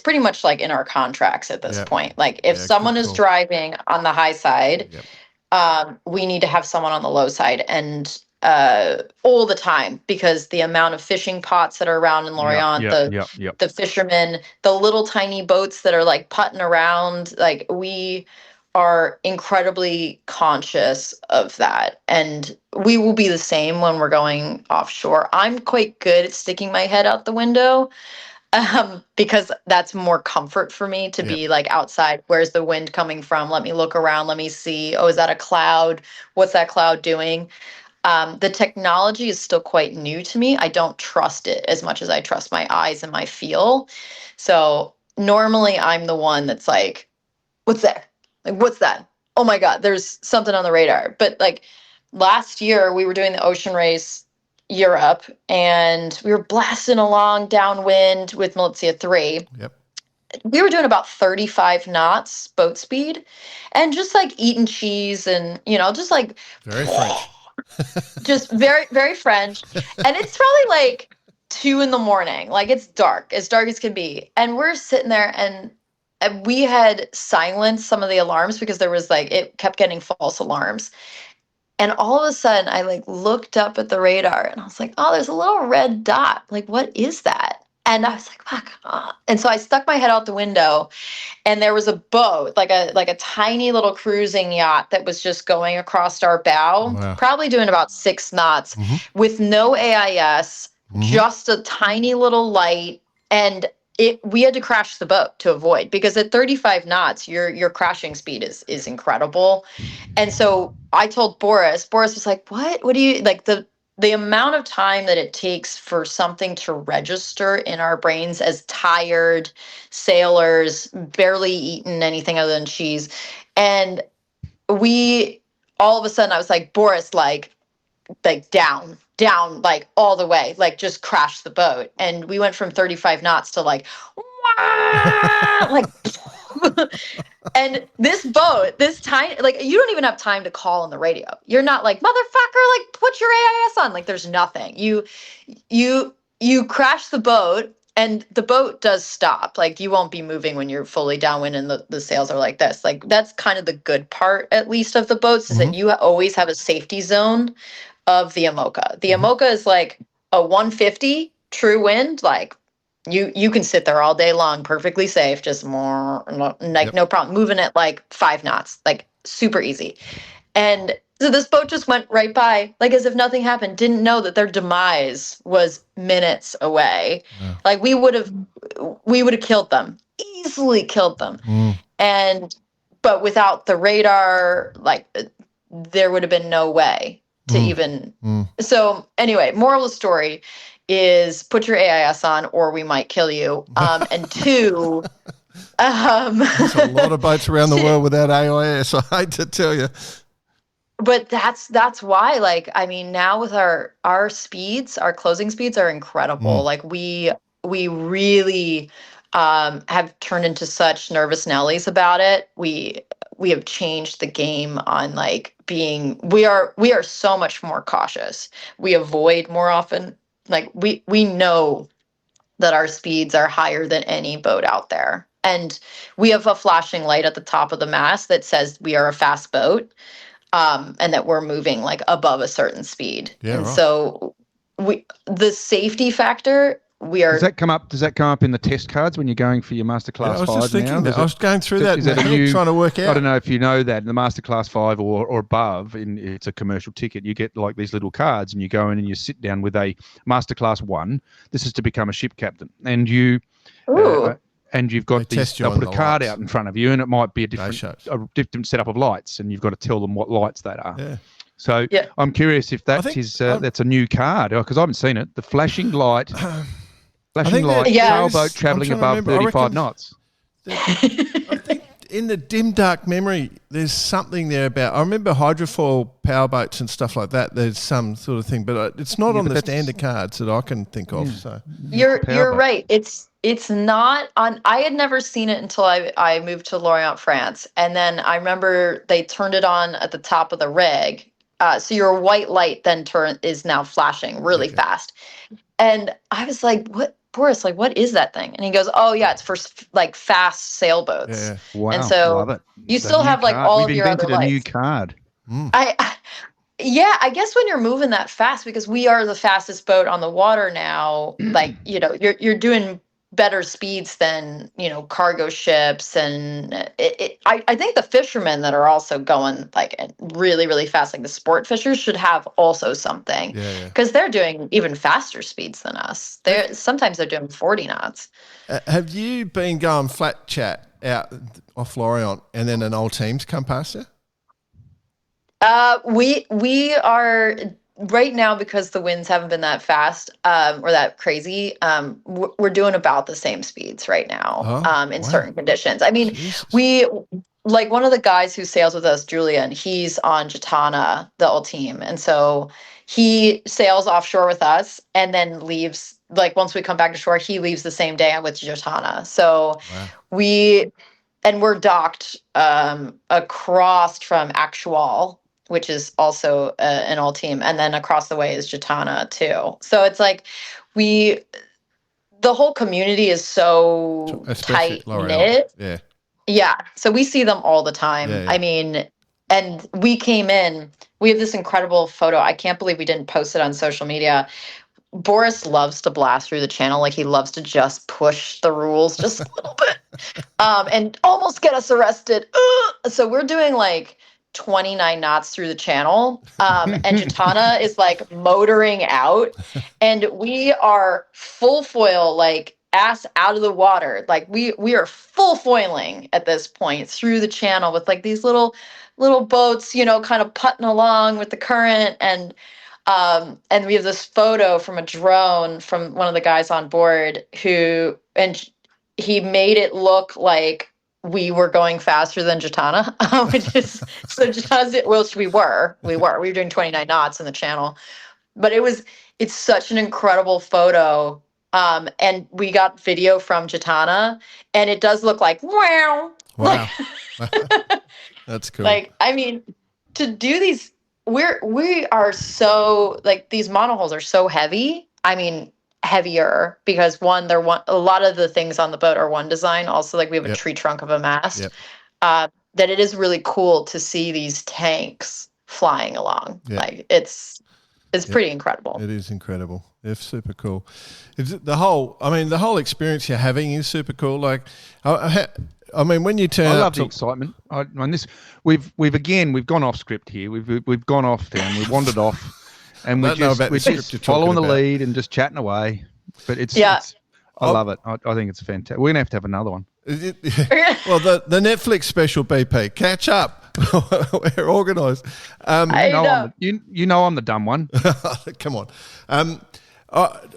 pretty much like in our contracts at this point. Like if someone is driving on the high side, we need to have someone on the low side and all the time, because the amount of fishing pots that are around in Lorient, the fishermen, the little tiny boats that are like putting around, like we are incredibly conscious of that. And we will be the same when we're going offshore. I'm quite good at sticking my head out the window because that's more comfort for me to be like outside. Where's the wind coming from? Let me look around. Let me see. Oh, is that a cloud? What's that cloud doing? The technology is still quite new to me. I don't trust it as much as I trust my eyes and my feel. So normally I'm the one that's like, what's that? Like, what's that? Oh my God, there's something on the radar. But like last year we were doing the ocean race Europe and we were blasting along downwind with Malizia 3. Yep. We were doing about 35 knots boat speed and just like eating cheese and, just like very French. Just very, very French. And it's probably like 2 a.m. Like it's dark as can be. And we're sitting there and we had silenced some of the alarms because there was like, it kept getting false alarms. And all of a sudden I like looked up at the radar and I was like, oh, there's a little red dot. Like, what is that? And I was like, fuck. And so I stuck my head out the window and there was a boat, like a tiny little cruising yacht that was just going across our bow, probably doing about 6 knots with no AIS, just a tiny little light. And we had to crash the boat to avoid, because at 35 knots, your crashing speed is incredible. And so I told Boris was like, what do you like the amount of time that it takes for something to register in our brains as tired sailors, barely eaten anything other than cheese. And all of a sudden I was like, Boris, like down, like all the way, like just crash the boat. And we went from 35 knots to like, like, and this boat, this tiny, like you don't even have time to call on the radio. You're not like, motherfucker, like put your AIS on. Like there's nothing. You crash the boat and the boat does stop. Like you won't be moving when you're fully downwind and the sails are like this. Like that's kind of the good part, at least of the boats, is that you always have a safety zone of the Amoka. The Amoka is like a 150 true wind. Like you can sit there all day long, perfectly safe, just no problem. Moving at like 5 knots, like super easy. And so this boat just went right by, like as if nothing happened, didn't know that their demise was minutes away. Yeah. Like we would have killed them, easily killed them. But without the radar, like there would have been no way to even. So anyway, moral of the story is put your AIS on or we might kill you. And 2, there's a lot of boats around the world without AIS. I hate to tell you. But that's why, like, I mean, now with our speeds, our closing speeds are incredible. Like we really have turned into such nervous Nellies about it. We have changed the game on like we are so much more cautious. We avoid more often. Like we know that our speeds are higher than any boat out there. And we have a flashing light at the top of the mast that says we are a fast boat. And that we're moving like above a certain speed. Yeah, and so the safety factor, Does that come up in the test cards when you're going for your Masterclass 5 now? I was just thinking that. I was going through that trying to work out. I don't know if you know that in the Masterclass 5 or above, it's a commercial ticket, you get like these little cards and you go in and you sit down with a Masterclass 1. This is to become a ship captain. And and you've got they'll put a card out in front of you and it might be a different setup of lights and you've got to tell them what lights that are. Yeah. So I'm curious if that's a new card because I haven't seen it. The flashing light Flashing light, sailboat travelling above 35 knots. I think in the dim, dark memory, there's something there about. I remember hydrofoil powerboats and stuff like that. There's some sort of thing, but it's not on the standard cards that I can think of. So you're right. It's not on. I had never seen it until I moved to Lorient, France, and then I remember they turned it on at the top of the rig. So your white light then is now flashing really fast, and I was like, "What, Boris? Like, what is that thing?" And he goes, "Oh yeah, it's for like fast sailboats." Yeah. Wow, and so love it. You still have like all of your other lights. We've invented a new card. I guess when you're moving that fast, because we are the fastest boat on the water now, like, you're doing better speeds than, cargo ships. And I think the fishermen that are also going like really, really fast, like the sport fishers, should have also something because they're doing even faster speeds than us. Sometimes they're doing 40 knots. Have you been going flat chat out off Lorient and then an old team's come past you? We are right now, because the winds haven't been that fast or that crazy. We're doing about the same speeds right now in certain conditions. I mean, we like one of the guys who sails with us, Julian. He's on Jatana, the old team, and so he sails offshore with us and then leaves. Like once we come back to shore, he leaves the same day with Jatana. So we're docked across from Actual, which is also an all team. And then across the way is Jatana too. So it's like the whole community is so tight knit. Yeah. Yeah. So we see them all the time. Yeah. I mean, and we have this incredible photo. I can't believe we didn't post it on social media. Boris loves to blast through the channel. Like he loves to just push the rules just a little bit and almost get us arrested. So we're doing like 29 knots through the channel. And Jatana is like motoring out and we are full foil, like ass out of the water. Like we are full foiling at this point through the channel with like these little boats, kind of putting along with the current. And we have this photo from a drone from one of the guys on board and he made it look like we were going faster than Jatana, which is so Jatana's, which we were doing 29 knots in the channel, but it's such an incredible photo. And we got video from Jatana and it does look like, wow. That's cool. Like, I mean, to do these, we are so like, these monohulls are so heavy. I mean, heavier because a lot of the things on the boat are one design. Also, like we have a tree trunk of a mast. That it is really cool to see these tanks flying along. Like it's pretty incredible. It is incredible. It's super cool. The whole experience you're having is super cool. Like, I mean, when you turn, I love the excitement. We've gone off script here. We've gone off there and we wandered off. And we're just following the lead and just chatting away. But I love it. I think it's fantastic. We're going to have another one. Well, the Netflix special, BP. Catch up. We're organised. I'm the dumb one. Come on.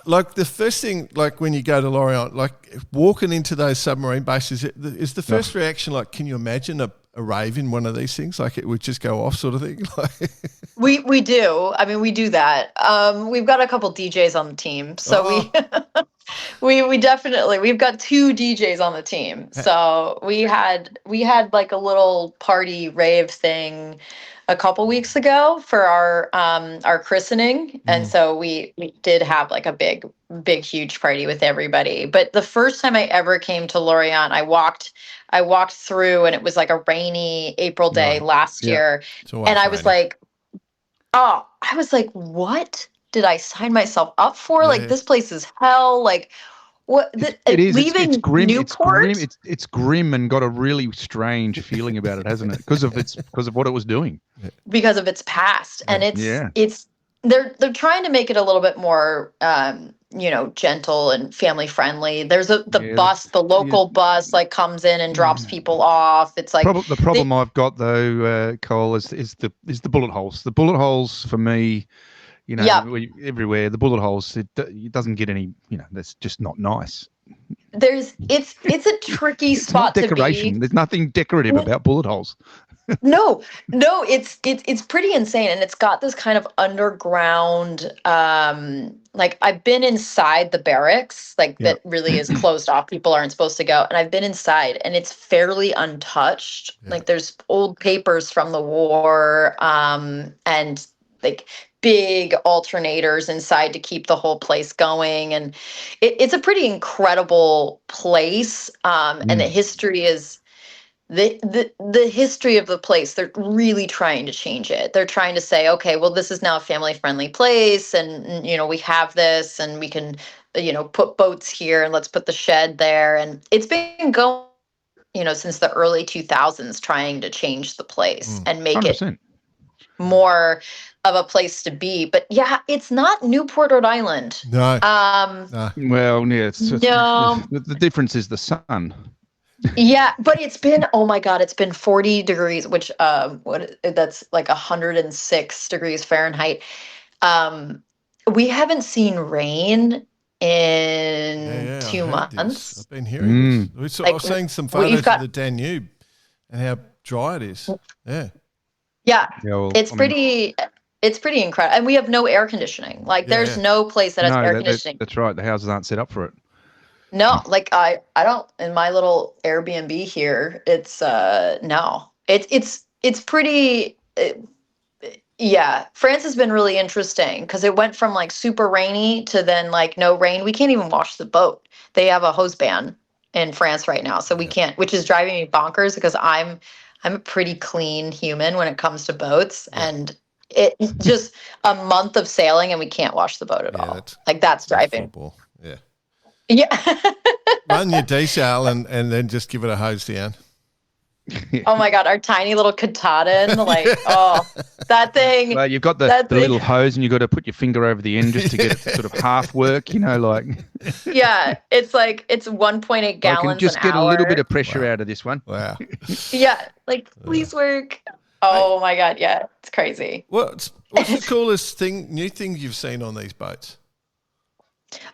Like the first thing, like when you go to Lorient, like walking into those submarine bases, is the first reaction like, can you imagine a rave in one of these things? Like it would just go off sort of thing? We do. I mean, we do that. We've got a couple DJs on the team. So we definitely, we've got 2 DJs on the team. So we had like a little party rave thing a couple weeks ago for our christening. And so we did have like a big, huge party with everybody. But the first time I ever came to Lorient, I walked through and it was like a rainy April day last year. And I was like, what did I sign myself up for? Like this place is hell. Like what? It is. Leaving it's grim. Newport? It's grim and got a really strange feeling about it, hasn't it? Because of what it was doing. Because of its past, and it's they're trying to make it a little bit more gentle and family friendly. There's the local bus like comes in and drops people off. It's like the problem I've got though, Cole, is the bullet holes. The bullet holes for me You know, everywhere the bullet holes. It doesn't get any. You know, that's just not nice. It's a tricky It's not spot to decoration. be. There's nothing decorative about bullet holes. No, it's pretty insane, and it's got this kind of underground. Like I've been inside the barracks, like that really is closed off. People aren't supposed to go, and I've been inside, and it's fairly untouched. Yeah. Like there's old papers from the war, and like big alternators inside to keep the whole place going, and it's a pretty incredible place. And the history is. The history of the place, they're really trying to change it. They're trying to say, okay, well, this is now a family friendly place, and we have this, and we can put boats here, and let's put the shed there. And it's been going since the early 2000s, trying to change the place and make 100%. it more of a place to be. But yeah, it's not Newport, Rhode Island. No. Well, yeah, the difference is the sun. Yeah, but it's been, oh my God, it's been 40 degrees, which that's like 106 degrees Fahrenheit. We haven't seen rain in 2 months. I've been hearing this. I was seeing some photos of the Danube and how dry it is. Yeah. Yeah, it's pretty incredible. And we have no air conditioning. Like there's no place that has air conditioning. That's right. The houses aren't set up for it. No, like I don't, in my little Airbnb here, it's no. It's pretty France has been really interesting because it went from like super rainy to then like no rain. We can't even wash the boat. They have a hose ban in France right now, so we can't, which is driving me bonkers because I'm a pretty clean human when it comes to boats, and it just a month of sailing and we can't wash the boat at all. That's driving. Football. Yeah. Yeah. Run your desal and then just give it a hose down. Oh my God, our tiny little Katahdin, like, that thing. Well, you've got the little hose, and you've got to put your finger over the end just to get it to sort of half work, like. Yeah, it's like, it's 1.8 gallons an hour. Just get a little bit of pressure out of this one. Wow. Yeah, like, please work. Oh my God, yeah, it's crazy. What's the coolest new thing you've seen on these boats?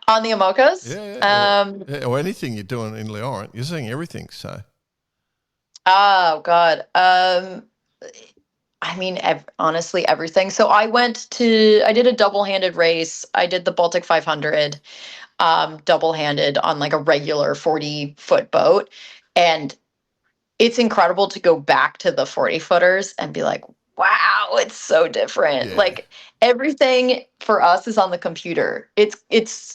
On the Amocos? Yeah, or anything you're doing in Leorant, you're seeing everything, so. Oh, God. I mean, honestly, everything. So I did a double-handed race. I did the Baltic 500 double-handed on like a regular 40-foot boat. And it's incredible to go back to the 40-footers and be like, wow, it's so different. Yeah. Like everything for us is on the computer. It's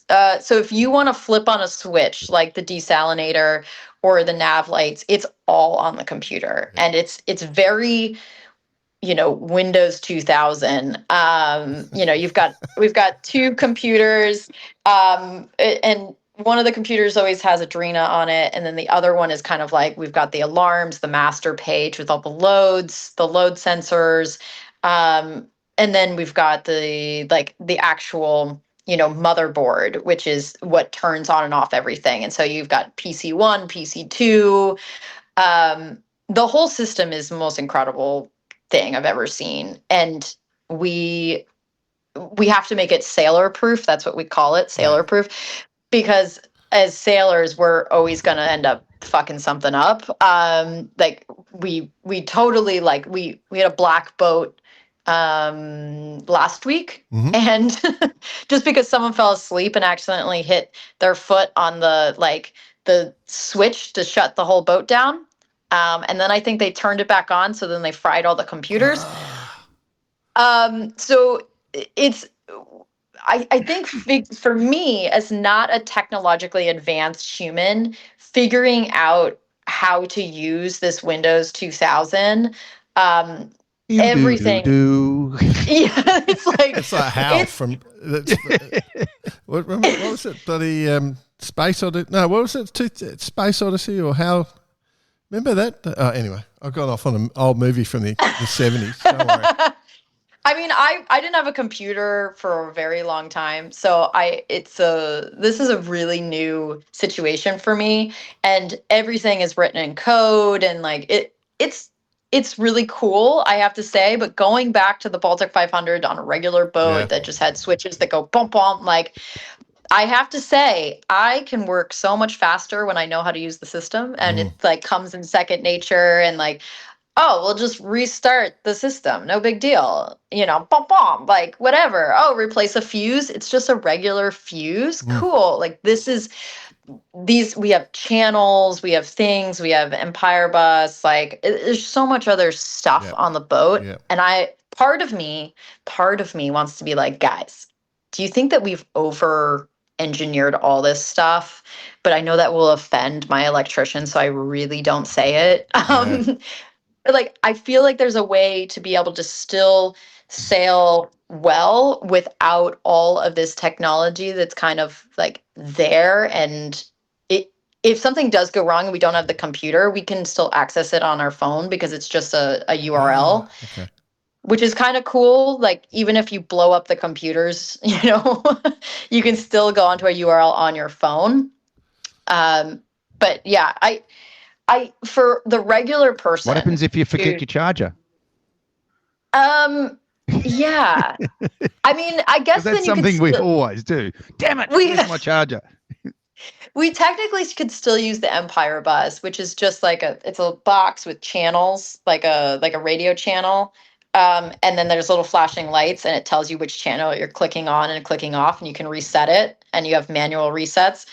so if you want to flip on a switch, like the desalinator or the nav lights, it's all on the computer. Yeah. And it's very, Windows 2000. We've got two computers, and one of the computers always has Adrena on it, and then the other one is kind of like we've got the alarms, the master page with all the loads, the load sensors, and then we've got the actual motherboard, which is what turns on and off everything. And so you've got PC1, PC2. The whole system is the most incredible thing I've ever seen, and we have to make it sailor proof. That's what we call it, sailor proof. Because as sailors, we're always going to end up fucking something up. We totally we had a black boat last week, and just because someone fell asleep and accidentally hit their foot on the switch to shut the whole boat down, and then I think they turned it back on, so then they fried all the computers. So it's. I think for me, as not a technologically advanced human, figuring out how to use this Windows 2000, everything. Yeah, it's like Hal from. What was it? Bloody Space Odyssey? No, what was it? Space Odyssey or Hal? Remember that? Anyway, I've gone off on an old movie from the 70s. Don't worry. I mean, I didn't have a computer for a very long time, so this is a really new situation for me, and everything is written in code, and it's it's really cool, I have to say. But going back to the Baltic 500 on a regular boat that just had switches that go bump bump, like, I have to say, I can work so much faster when I know how to use the system, and it like comes in second nature, and like, oh, we'll just restart the system. No big deal. You know, bump, bump, like whatever. Oh, replace a fuse. It's just a regular fuse. Cool. Like we have channels, we have things, we have Empire Bus. Like there's so much other stuff on the boat. And part of me wants to be like, guys, do you think that we've over engineered all this stuff? But I know that will offend my electrician, so I really don't say it. Like, I feel like there's a way to be able to still sail well without all of this technology that's kind of like there. And if something does go wrong and we don't have the computer, we can still access it on our phone because it's just a URL, which is kind of cool. Like, even if you blow up the computers, you know, you can still go onto a URL on your phone. But yeah, for the regular person. What happens if you forget your charger? Yeah. I mean, I guess that's then something we always do. Damn it! Where's my charger? We technically could still use the Empire Bus, which is just like it's a box with channels, like a radio channel. And then there's little flashing lights, and it tells you which channel you're clicking on and clicking off, and you can reset it, and you have manual resets,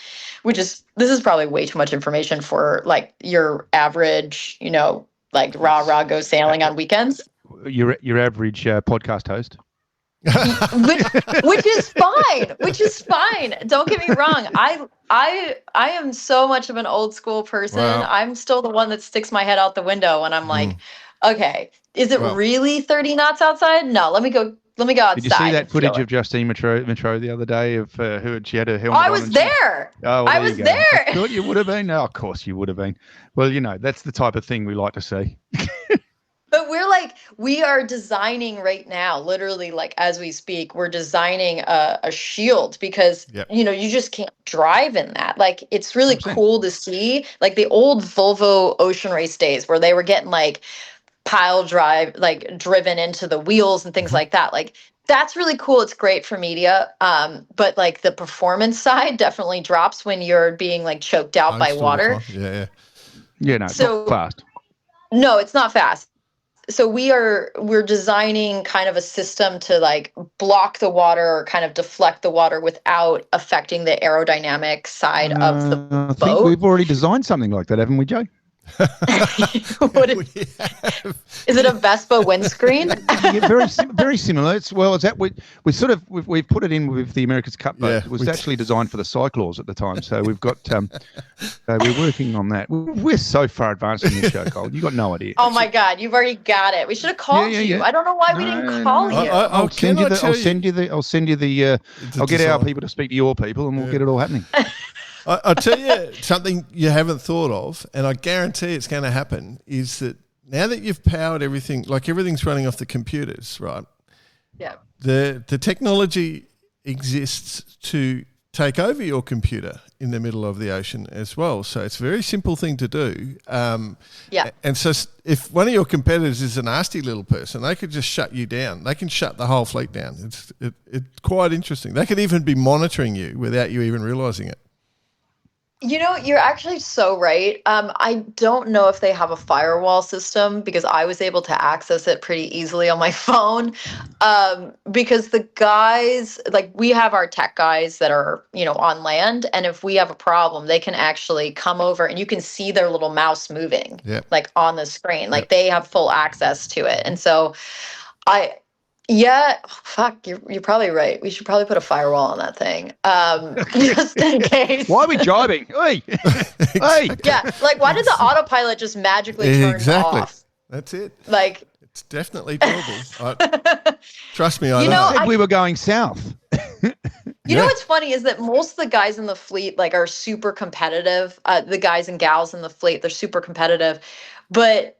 this is probably way too much information for like your average, you know, like rah go sailing on weekends. Your average podcast host. which is fine. Don't get me wrong. I am so much of an old school person. Wow. I'm still the one that sticks my head out the window when I'm like, okay, is it really 30 knots outside? No, let me go outside. Did you see that footage of Justine Mitro the other day of she had her helmet on? I was there. I was there. I thought you would have been. No, of course you would have been. Well, you know, that's the type of thing we like to see. But we are designing right now, literally, like as we speak, we're designing a shield because, you know, you just can't drive in that. Like, it's really cool to see, like the old Volvo Ocean Race days where they were getting like pile drive, like driven into the wheels and things like that. Like, that's really cool. It's great for media. But like the performance side definitely drops when you're being like choked out by water. No, it's not fast. No, it's not fast. So we're designing kind of a system to like block the water or kind of deflect the water without affecting the aerodynamic side of the boat. I think we've already designed something like that, haven't we, Joe? Is it a Vespa windscreen? Very similar. We've put it in with the America's Cup boat. It was actually designed for the Cyclaws at the time, so we've got we're working on that. We're so far advanced in this show, Cole. You got no idea. Oh my God, you've already got it. We should have called you. I don't know why we didn't call you. I'll send you the. I'll get our people to speak to your people, and we'll get it all happening. I'll tell you something you haven't thought of, and I guarantee it's going to happen, is that now that you've powered everything, like everything's running off the computers, right? Yeah. The technology exists to take over your computer in the middle of the ocean as well. So it's a very simple thing to do. And so if one of your competitors is a nasty little person, they could just shut you down. They can shut the whole fleet down. It's quite interesting. They could even be monitoring you without you even realizing it. You know, you're actually so right. I don't know if they have a firewall system because I was able to access it pretty easily on my phone. Because the guys, like we have our tech guys that are, you know, on land. And if we have a problem, they can actually come over and you can see their little mouse moving like on the screen. Like they have full access to it. And so you're probably right. We should probably put a firewall on that thing, just in case. Why are we driving? Hey, hey. Yeah, like why did the autopilot just magically turn off? That's it. Like it's definitely doable. Trust me, I know. We were going south. You know what's funny is that most of the guys in the fleet like are super competitive. The guys and gals in the fleet, they're super competitive, but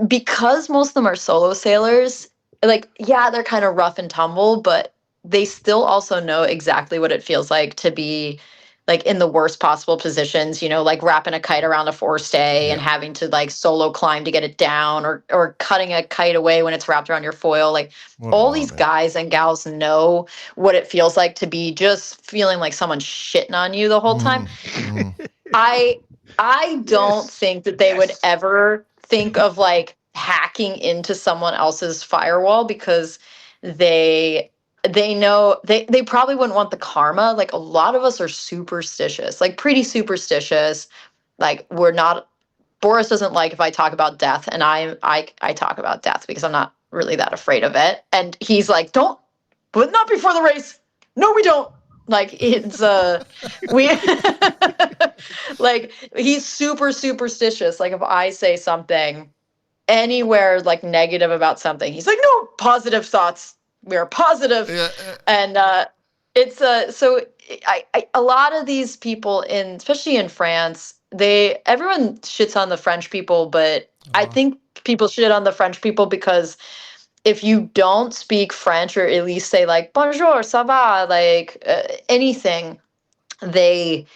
because most of them are solo sailors. Like, yeah, they're kind of rough and tumble, but they still also know exactly what it feels like to be like in the worst possible positions, like wrapping a kite around a forestay and having to like solo climb to get it down, or cutting a kite away when it's wrapped around your foil. Like all these guys and gals know what it feels like to be just feeling like someone's shitting on you the whole time. I don't think that they would ever think of like hacking into someone else's firewall, because they know they probably wouldn't want the karma. Like a lot of us are superstitious, like pretty superstitious. Like Boris doesn't like if I talk about death, and I talk about death because I'm not really that afraid of it. And he's like, don't, but not before the race. No, we don't. Like it's we like he's super superstitious. Like if I say something anywhere like negative about something, he's like, no, positive thoughts. We are positive. And it's so a lot of these people especially in France, everyone shits on the French people, but I think people shit on the French people because if you don't speak French, or at least say like bonjour, ça va, like anything, then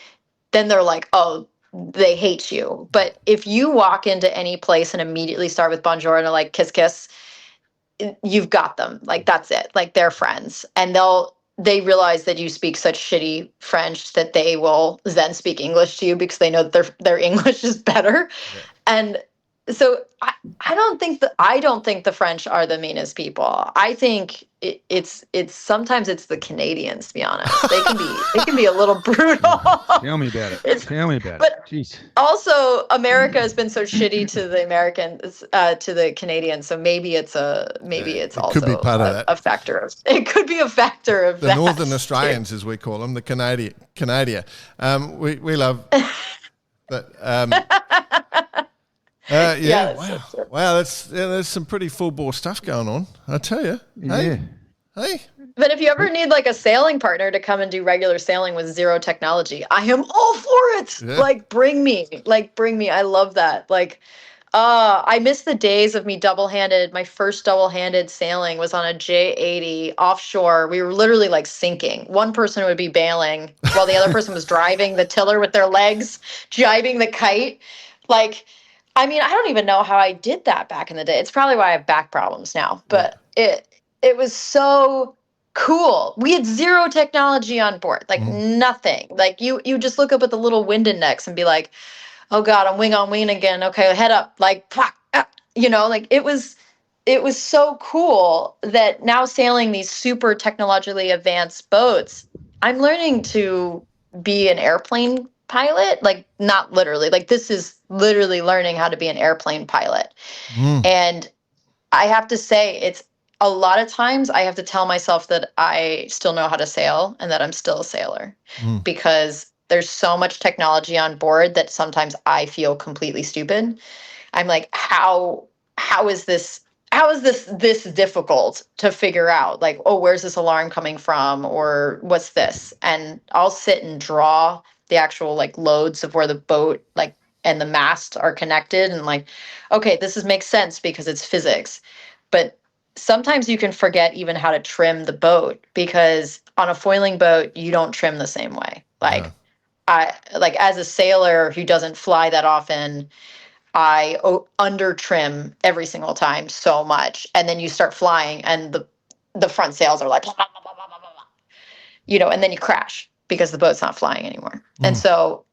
they're like, oh, they hate you. But if you walk into any place and immediately start with bonjour and are like kiss kiss, you've got them. Like that's it. Like they're friends, and they realize that you speak such shitty French that they will then speak English to you because they know that their English is better. And so I don't think the French are the meanest people. I think it's sometimes it's the Canadians, to be honest. They can be a little brutal. Tell me about it. Tell me about it. Jeez. Also, America has been so shitty to the Americans, to the Canadians. So maybe it's also could be part of that. A factor of it. Could be a factor of the that. Northern Australians, as we call them, the Canada. We love, but. Wow, there's some pretty full bore stuff going on, I tell you. Hey. But if you ever need like a sailing partner to come and do regular sailing with zero technology, I am all for it. Yeah. Like bring me. I love that. Like I miss the days of me double-handed. My first double-handed sailing was on a J80 offshore. We were literally like sinking. One person would be bailing while the other person was driving the tiller with their legs, jibing the kite. Like, I mean, I don't even know how I did that back in the day. It's probably why I have back problems now. But it was so cool. We had zero technology on board, like nothing. Like you just look up at the little wind index and be like, oh God, I'm wing on wing again. Okay, head up. Like, like it was so cool that now sailing these super technologically advanced boats, I'm learning to be an airplane pilot, like not literally, like this is literally learning how to be an airplane pilot. And I have to say, it's a lot of times I have to tell myself that I still know how to sail and that I'm still a sailor because there's so much technology on board that sometimes I feel completely stupid. I'm like, how is this difficult to figure out? Like, oh, where's this alarm coming from? Or what's this? And I'll sit and draw the actual like loads of where the boat like and the mast are connected, and like, okay, makes sense because it's physics. But sometimes you can forget even how to trim the boat, because on a foiling boat you don't trim the same way. Like as a sailor who doesn't fly that often, I under trim every single time so much, and then you start flying and the front sails are like blah, blah, blah, blah, blah, blah. And then you crash because the boat's not flying anymore. And so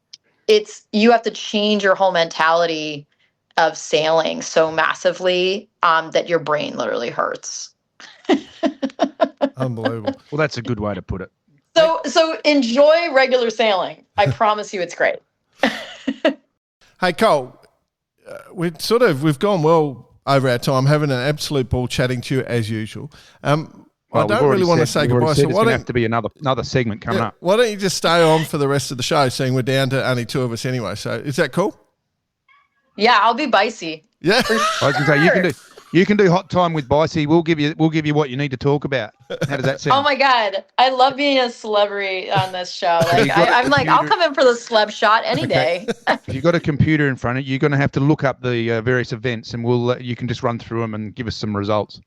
you have to change your whole mentality of sailing so massively that your brain literally hurts. Unbelievable. Well, that's a good way to put it. So enjoy regular sailing. I promise you it's great. Hey, Cole, we've gone well over our time, having an absolute ball chatting to you as usual. I don't really want to say goodbye. So why don't have to be another segment coming up? Why don't you just stay on for the rest of the show, seeing we're down to only two of us anyway? So is that cool? Yeah, I'll be Bicey. Yeah, for sure. I can say you can do hot time with Bicey. We'll give you what you need to talk about. How does that sound? Oh my God, I love being a celebrity on this show. Like I'm like, I'll come in for the celeb shot any day. If you've got a computer in front of you, you're going to have to look up the various events, and you can just run through them and give us some results.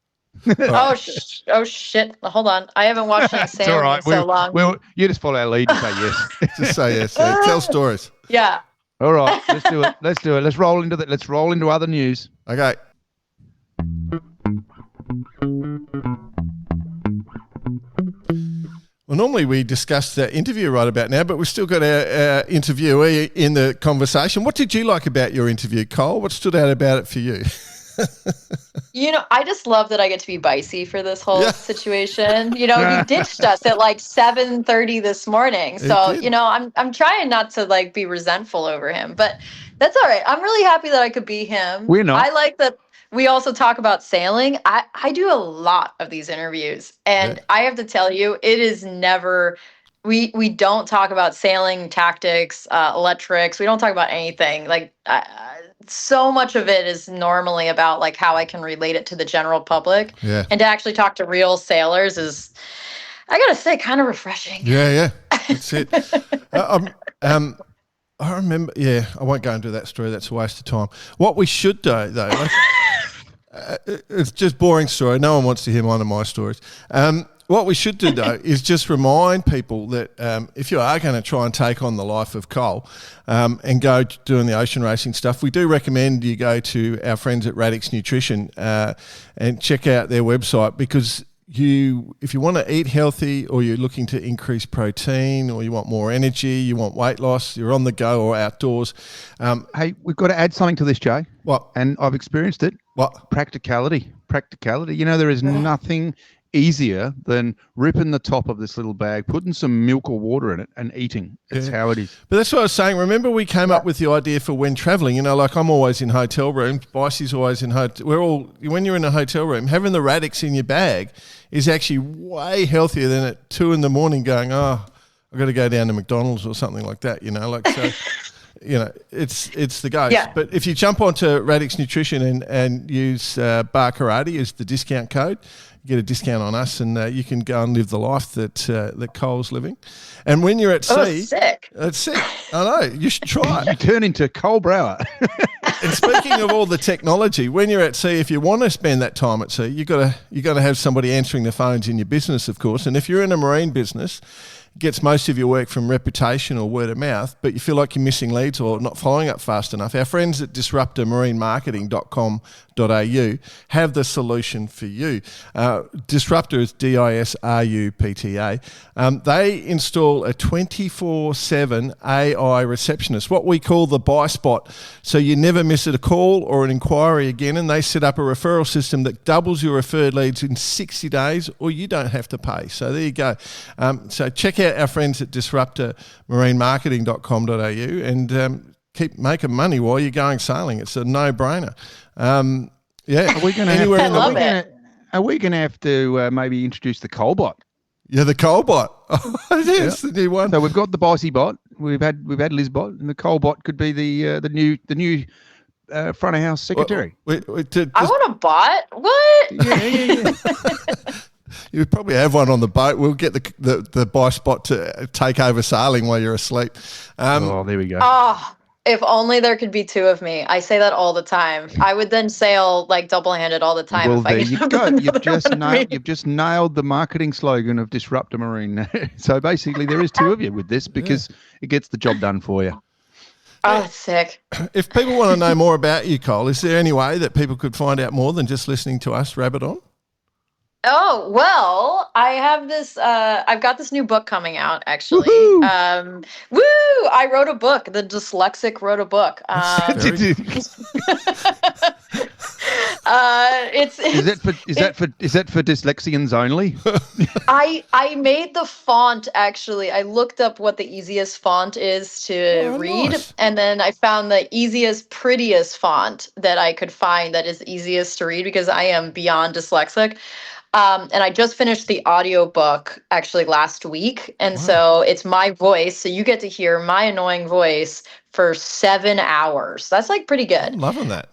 Oh shit! Hold on, I haven't watched any sailing in so long. You just follow our lead and say yes. Just say yes. Yeah. Tell stories. Yeah. All right, let's do it. Let's roll into that. Let's roll into other news. Okay. Well, normally we discuss the interview right about now, but we've still got our interviewee in the conversation. What did you like about your interview, Cole? What stood out about it for you? I just love that I get to be Bicey for this whole situation. He ditched us at like 7:30 this morning. So, I'm trying not to like be resentful over him, but that's all right. I'm really happy that I could be him. We're not. I like that we also talk about sailing. I do a lot of these interviews, and I have to tell you, it is never we don't talk about sailing tactics, electrics. We don't talk about anything. Like so much of it is normally about like how I can relate it to the general public. Yeah. And to actually talk to real sailors is, I gotta say, kind of refreshing. Yeah, that's it. I remember. Yeah, I won't go into that story. That's a waste of time. What we should do though. It's just boring story. No one wants to hear one of my stories. What we should do, though, is just remind people that if you are going to try and take on the life of Cole and go doing the ocean racing stuff, we do recommend you go to our friends at Radix Nutrition and check out their website, because if you want to eat healthy, or you're looking to increase protein, or you want more energy, you want weight loss, you're on the go or outdoors. Hey, we've got to add something to this, Jay. What? And I've experienced it. What? Practicality. There is nothing easier than ripping the top of this little bag, putting some milk or water in it, and eating. It's how it is. But that's what I was saying. Remember, we came up with the idea for when traveling. Like I'm always in hotel rooms. Bicey's always in hotel. When you're in a hotel room, having the Radix in your bag is actually way healthier than at 2 a.m. going, I've got to go down to McDonald's or something like that. So. It's the go. Yeah. But if you jump onto Radix Nutrition and use Bar Karate as the discount code, you get a discount on us, and you can go and live the life that Cole's living. And when you're at sea, sick. It's sick. I know. You should try it. You turn into Cole Brauer. And speaking of all the technology, when you're at sea, if you want to spend that time at sea, you got to have somebody answering the phones in your business, of course. And if you're in a marine business, gets most of your work from reputation or word of mouth, but you feel like you're missing leads or not following up fast enough, our friends at disruptormarinemarketing.com.au have the solution for you. Disruptor is DISRUPTA. They install a 24/7 AI receptionist, what we call the buy spot, so you never miss a call or an inquiry again, and they set up a referral system that doubles your referred leads in 60 days, or you don't have to pay. So there you go. So check out our friends at disruptormarinemarketing.com.au and keep making money while you're going sailing. It's a no-brainer. Are we going to have to maybe introduce the Colebot? Yeah, the Colebot. Yes, the new one. So we've got the Bicey bot. We've had Lizbot, and the Colebot could be the new front of house secretary. I want a bot. What? Yeah. You probably have one on the boat. We'll get the buy spot to take over sailing while you're asleep. There we go. Oh, if only there could be 2 of me. I say that all the time. I would then sail like double-handed all the time. Well, there you go. You've just nailed the marketing slogan of Disruptor Marine. So basically, there is 2 of you with this, because it gets the job done for you. Oh, that's sick. If people want to know more about you, Cole, is there any way that people could find out more than just listening to us rabbit on? Oh, well, I have this, I've got this new book coming out, actually. Woo-hoo! I wrote a book. The Dyslexic wrote a book. Is that for dyslexians only? I made the font, actually. I looked up what the easiest font is to read, nice. And then I found the easiest, prettiest font that I could find that is easiest to read, because I am beyond dyslexic. And I just finished the audiobook actually last week. And so it's my voice. So you get to hear my annoying voice for 7 hours. That's like pretty good. I'm loving that.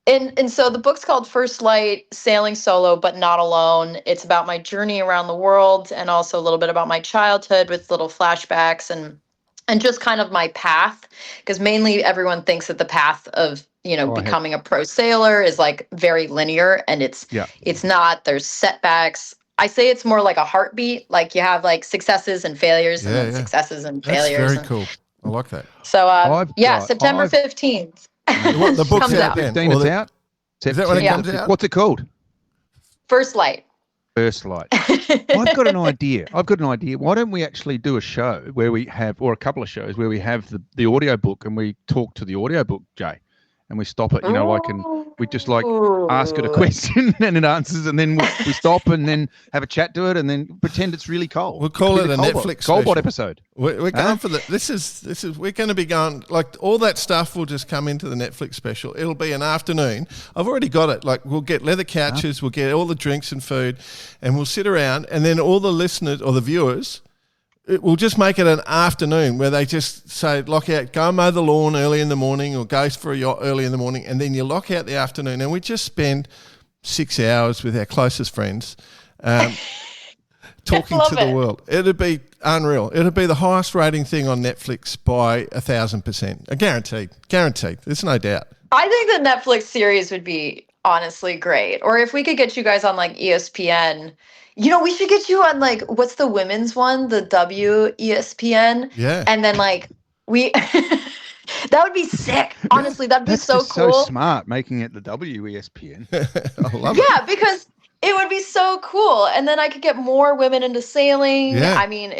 And so the book's called First Light, Sailing Solo, but Not Alone. It's about my journey around the world, and also a little bit about my childhood with little flashbacks and just kind of my path, because mainly everyone thinks that the path of becoming a pro sailor is like very linear, and it's not. There's setbacks. I say it's more like a heartbeat. Like you have like successes and failures, and then successes and failures. That's very cool. I like that. So September 15th. The book's comes out. 15th, it's out. Is that when it comes out? What's it called? First Light. First Light. I've got an idea. Why don't we actually do a show where we have, or a couple of shows where we have the audio book and we talk to the audio book, Jay, and we stop it, and we just like ask it a question and it answers, and then we stop and then have a chat to it and then pretend it's really cold. We'll call it a Netflix Coldbot episode. We're going for we're going to be going, like, all that stuff will just come into the Netflix special. It'll be an afternoon. I've already got it. Like, we'll get leather couches, we'll get all the drinks and food, and we'll sit around, and then all the listeners or the viewers, we'll just make it an afternoon where they just say, lock out, go mow the lawn early in the morning, or go for a yacht early in the morning, and then you lock out the afternoon, and we just spend 6 hours with our closest friends talking to the world. It'd be unreal. It'd be the highest rating thing on Netflix by 1,000%. Guaranteed. There's no doubt. I think the Netflix series would be honestly great. Or if we could get you guys on like ESPN. We should get you on, like, what's the women's one? The WESPN? Yeah. And then, like, that would be sick. Honestly, that'd be so cool. So smart, making it the WESPN. I love it. Yeah, because it would be so cool. And then I could get more women into sailing. Yeah. I mean,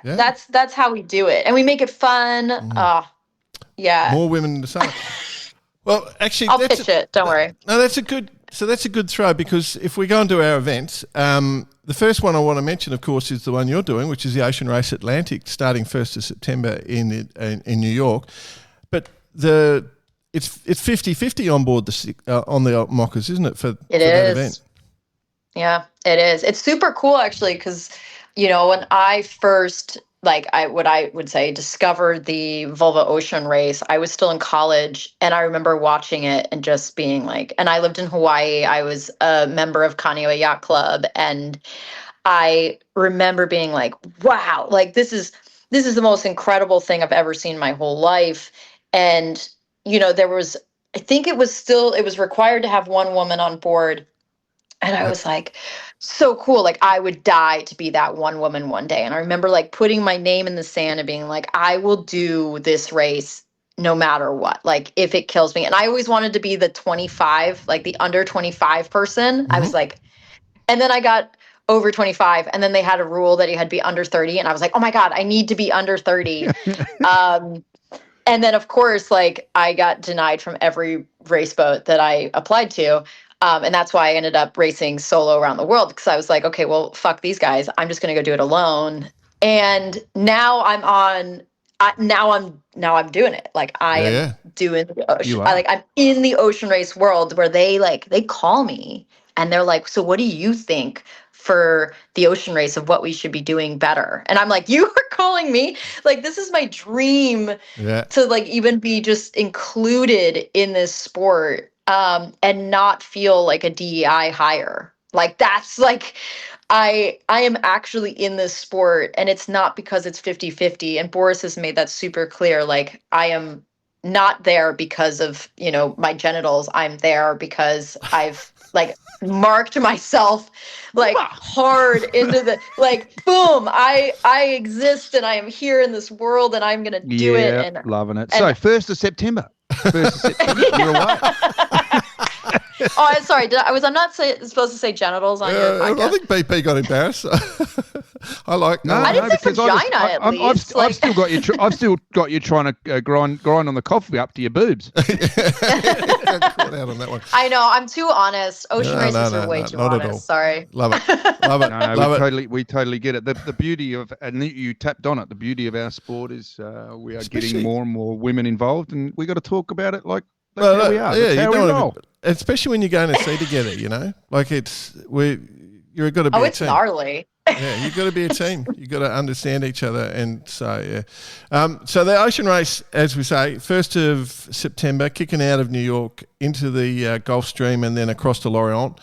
that's how we do it. And we make it fun. Yeah. More women into sailing. Well, actually, I'll pitch it. Don't worry. No, that's a good throw, because if we go into our events, the first one I want to mention, of course, is the one you're doing, which is the Ocean Race Atlantic, starting 1st of September in New York. But it's 50-50 on board on the Mockers, isn't it? For that event? Yeah, it is. It's super cool, actually, because when I first, I would say, discovered the Vulva Ocean Race, I was still in college, and I remember watching it and just being like, and I lived in Hawaii. I was a member of Kaneohe Yacht Club, and I remember being like, wow, like this is the most incredible thing I've ever seen in my whole life. And there was, I think it was required to have one woman on board. And I was like, so cool. Like, I would die to be that one woman one day. And I remember like putting my name in the sand and being like, I will do this race no matter what, like if it kills me. And I always wanted to be the 25, like the under 25 person. Mm-hmm. I was like, and then I got over 25, and then they had a rule that you had to be under 30. And I was like, oh my God, I need to be under 30. And then of course, like I got denied from every race boat that I applied to. And that's why I ended up racing solo around the world, because I was like, okay, well, fuck these guys. I'm just going to go do it alone. And now I'm doing it. Like I am doing the ocean. I'm in the ocean race world where they call me and they're like, so what do you think for the ocean race of what we should be doing better? And I'm like, you are calling me? Like, this is my dream to like even be just included in this sport. And not feel like a DEI hire. Like that's like, I am actually in this sport, and it's not because it's 50-50. And Boris has made that super clear. Like I am not there because of, my genitals. I'm there because I've like marked myself like hard into the, like, boom, I exist and I am here in this world and I'm going to do it. And loving it. So 1st of September. 1st of September, you're away. Oh, sorry. I'm not supposed to say genitals on your podcast? I think BP got embarrassed. I like. No, I didn't say vagina. At least I've still got you. I've still got you trying to grind on the coffee up to your boobs. Caught out on that one. I know. I'm too honest. Ocean races are way too honest. Sorry. Love it. Love it. We totally get it. The beauty of, and you tapped on it. The beauty of our sport is we are getting more and more women involved, and we got to talk about it like. How we are. Yeah, how we roll. Especially when you're going to sea together, like you've got to be a team. It's gnarly. Yeah, you've got to be a team. You've got to understand each other, and so so the ocean race, as we say, 1st of September, kicking out of New York into the Gulf Stream and then across to Lorient.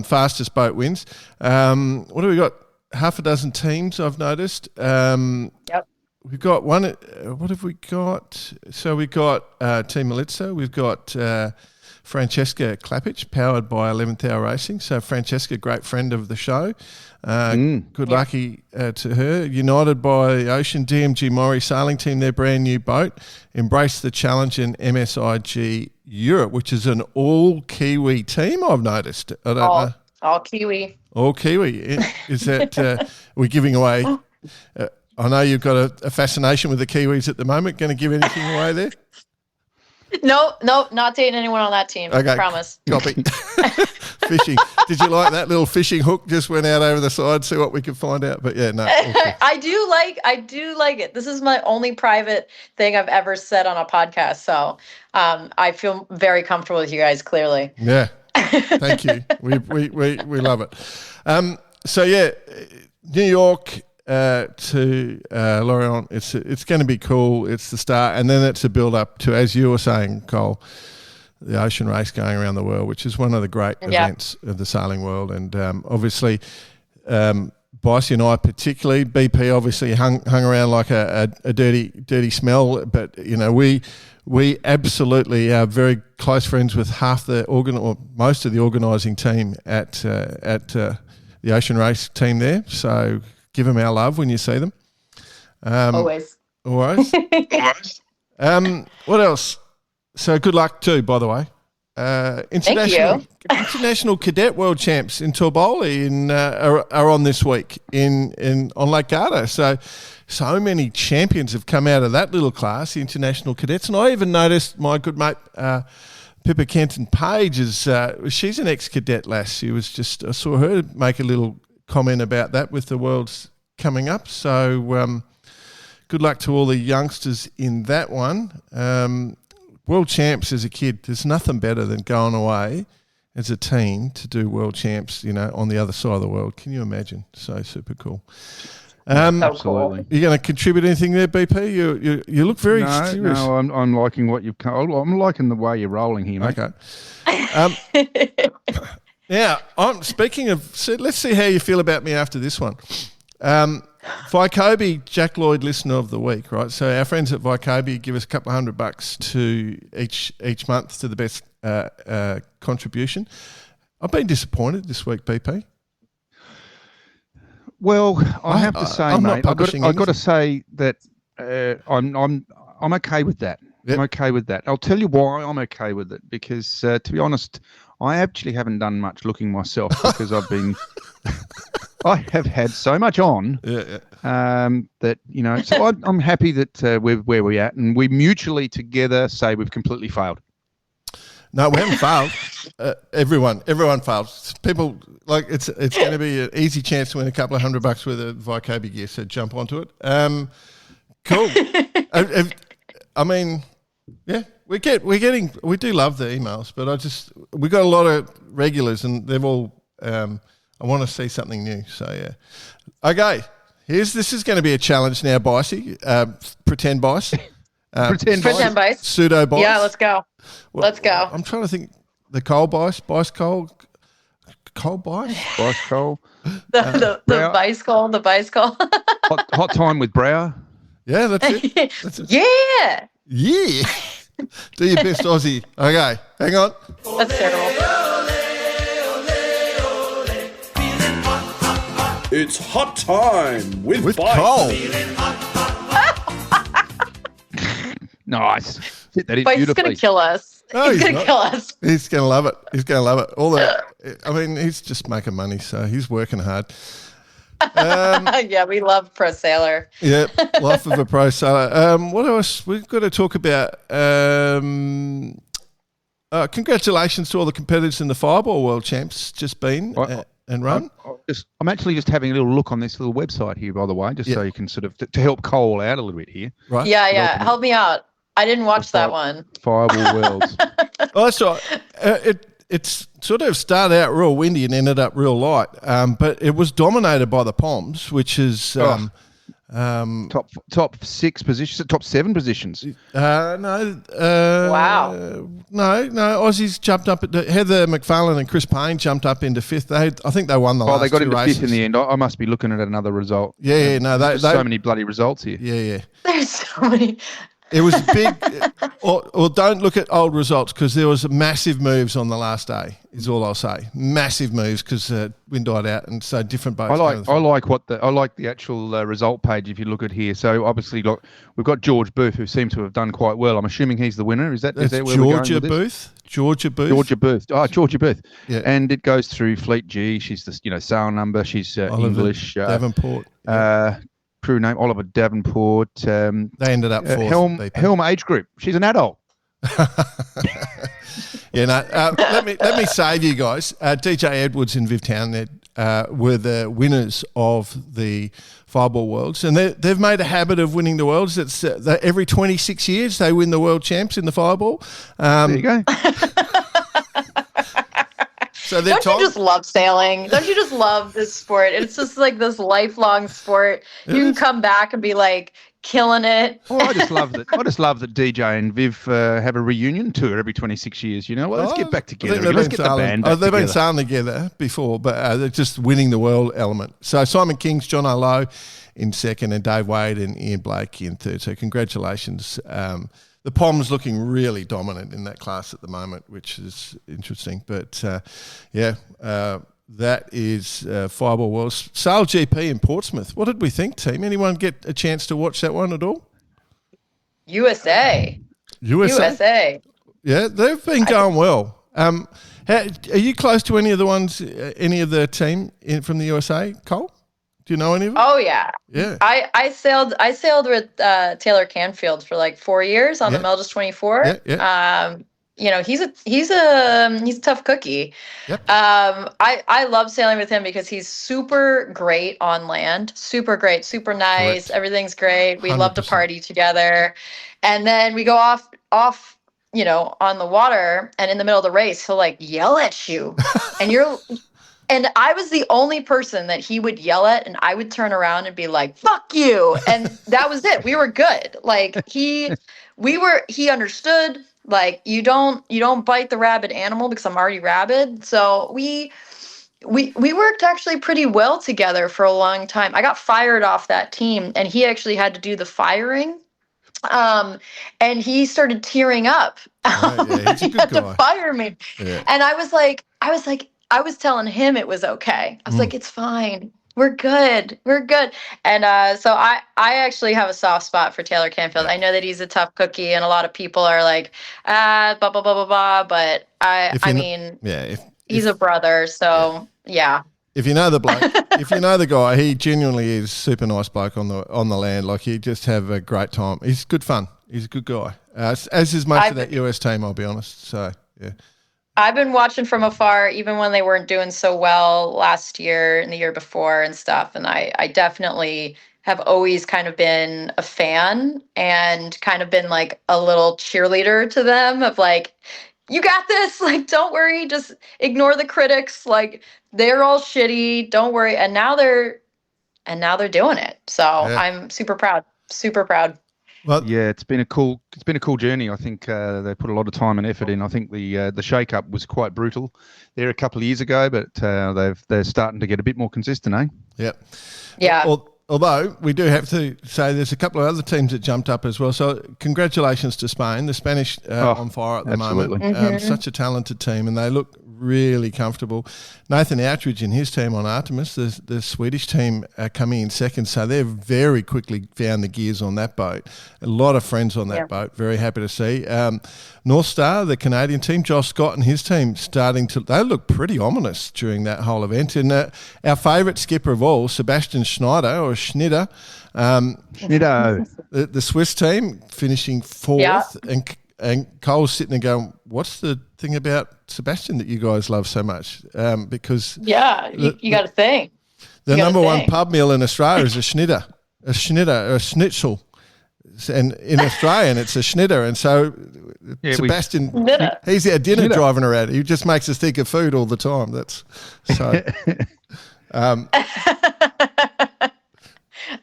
Fastest boat wins. What do we got? Half a dozen teams, I've noticed. Yep. we've got one. What have we got? So we've got Team Malizia. We've got Francesca Klapic, powered by 11th Hour Racing. So Francesca, great friend of the show. Good lucky to her. United by Ocean, DMG Maury Sailing Team, their brand new boat. Embrace the Challenge in MSIG Europe, which is an all Kiwi team, I've noticed. I don't know. All Kiwi. All Kiwi. Is that we're giving away? I know you've got a fascination with the Kiwis at the moment. Going to give anything away there? No, not dating anyone on that team. Okay, promise. Copy. Fishing. Did you like that little fishing hook? Just went out over the side, see what we could find out. But yeah, no. Okay. I do like it. This is my only private thing I've ever said on a podcast. So I feel very comfortable with you guys, clearly. Yeah. Thank you. We love it. So yeah, New York to Lorient. It's going to be cool. It's the start, and then it's a build up to, as you were saying, Cole, the ocean race going around the world, which is one of the great events of the sailing world. And obviously, Bicey and I particularly, BP obviously hung around like a dirty smell, but you know we absolutely are very close friends with most of the organising team at the ocean race team there. So give them our love when you see them. Always. What else? So good luck too, by the way. International Cadet World Champs in Torboli are on this week on Lake Garda. So many champions have come out of that little class, the International Cadets. And I even noticed my good mate Pippa Kenton-Page she's an ex-cadet lass. I saw her make a little comment about that with the Worlds coming up. So good luck to all the youngsters in that one. World Champs as a kid, there's nothing better than going away as a teen to do World Champs, on the other side of the world. Can you imagine? So super cool. Absolutely. You going to contribute anything there, BP? You look very serious. No, I'm liking what you've. I'm liking the way you're rolling here, mate. Okay. Now, speaking of. Let's see how you feel about me after this one. Vycobi, Jack Lloyd Listener of the Week, right? So our friends at Vycobi give us a couple of $100 to each month to the best contribution. I've been disappointed this week, BP. Well, I have to say, mate, I've got to say that I'm okay with that. Yep. I'm okay with that. I'll tell you why I'm okay with it, because to be honest, I actually haven't done much looking myself because I have had so much on that, so I'm happy that we're where we're at, and we mutually together say we've completely failed. No, we haven't failed. Everyone failed. People, it's going to be an easy chance to win a couple of $100 worth of Vycobi gear, so jump onto it. Cool. I mean, yeah, we do love the emails, but we got a lot of regulars, and they've all. I want to see something new, so yeah. Okay, this is going to be a challenge now, Bicey. Pretend Bice. Pretend Bice. Pseudo Bice. Yeah, let's go. Let's go. I'm trying to think. The Cole Bice, Cole Bice, Bice Cole. The Bice Cole, the Bice Cole. hot time with Brauer. Yeah, that's it. Yeah. Yeah. Do your best, Aussie. Okay, hang on. That's terrible. It's hot time with Cole. Nice. Hit that in Bice is beautifully. going to kill us. No, he's going to kill us. He's going to love it. He's just making money, so he's working hard. Yeah, we love Pro Sailor. Yeah, life of a Pro Sailor. What else? We've got to talk about. Congratulations to all the competitors in the Fireball World Champs just been and run. I'm actually just having a little look on this little website here, by the way, just so you can sort of to help Cole out a little bit here. Right. Yeah. Help me out. I didn't watch that one. Fireball Worlds. Oh, that's right. It's sort of started out real windy and ended up real light, but it was dominated by the Poms, which is Top 6 positions, top 7 positions. No. Wow. No. Aussies jumped up. Heather McFarlane and Chris Payne jumped up into 5th. I think they won the last 2 races. They got into 5th in the end. I must be looking at another result. Yeah. No, there's so many bloody results here. Yeah. There's so many. It was big, or don't look at old results because there was massive moves on the last day. Is all I'll say. Massive moves because wind died out, and so different boats. I like the actual result page. If you look at here, so obviously we've got George Booth, who seems to have done quite well. I'm assuming he's the winner. Is that where Georgia Booth? Georgia Booth. Georgia Booth. Yeah. And it goes through Fleet G. She's the sail number. She's English. Davenport. Crew name Oliver Davenport. They ended up fourth. Helm age group. She's an adult. Let me save you guys. DJ Edwards and Viv Townend were the winners of the Fireball Worlds, and they've made a habit of winning the Worlds. It's every 26 years they win the World Champs in the Fireball. There you go. So don't you just love sailing? Don't you just love this sport? It's just like this lifelong sport. You can come back and be like killing it. Oh, I just love that. I just love that DJ and Viv have a reunion tour every 26 years. Let's get back together. Let's get the band back They've together. been sailing together before, but they're just winning the world element. So Simon Kings, John Lowe in second, and Dave Wade and Ian Blake in third. So congratulations. The Pom's looking really dominant in that class at the moment, which is interesting. But, that is Fireball Worlds. Sail GP in Portsmouth. What did we think, team? Anyone get a chance to watch that one at all? USA. Yeah, they've been going well. Are you close to any of the team from the USA, Cole? Do you know any of them? Oh yeah. Yeah. I sailed with Taylor Canfield for like 4 years on the Melges 24. Yeah. He's a tough cookie. Yep. I love sailing with him because he's super great on land, super great, super nice. Correct. Everything's great. We 100%. love to party together, and then we go off on the water, and in the middle of the race he'll like yell at you, and I was the only person that he would yell at, and I would turn around and be like, "Fuck you!" And that was it. We were good. Like he understood. Like you don't bite the rabid animal because I'm already rabid. So we worked actually pretty well together for a long time. I got fired off that team, and he actually had to do the firing. And he started tearing up. He's a good had guy. to fire me. Yeah. And I was telling him it was okay. I was like, it's fine. We're good. And so I actually have a soft spot for Taylor Canfield. I know that he's a tough cookie, and a lot of people are like, blah, blah, blah, blah, blah. But he's a brother. So, yeah. If you know the bloke, if you know the guy, he genuinely is super nice bloke on the land. Like, he just have a great time. He's good fun. He's a good guy. As is most of that US team, I'll be honest. So, yeah. I've been watching from afar, even when they weren't doing so well last year and the year before and stuff. And I definitely have always kind of been a fan and kind of been like a little cheerleader to them of like, you got this. Like, don't worry. Just ignore the critics. Like, they're all shitty. Don't worry. And now they're doing it. So yeah. I'm super proud. Super proud. Well, yeah, it's been a cool journey. I think they put a lot of time and effort in. I think the shake-up was quite brutal there a couple of years ago, but they're starting to get a bit more consistent, eh? Yep. Yeah. Although we do have to say there's a couple of other teams that jumped up as well. So congratulations to Spain. The Spanish on fire at the absolutely. moment. Such a talented team, and they look really comfortable. Nathan Outridge and his team on Artemis, the Swedish team, coming in second. So they've very quickly found the gears on that boat. A lot of friends on that boat. Very happy to see. North Star, the Canadian team, Josh Scott and his team they look pretty ominous during that whole event. And our favourite skipper of all, Sebastian Schneider, the Swiss team finishing fourth, and Cole's sitting there going, what's the thing about Sebastian that you guys love so much? Because you got to think. The number one pub meal in Australia is a schnitzel. And in Australian, it's a schnitter. And so Sebastian, he's our dinner driving around. He just makes us think of food all the time. That's so.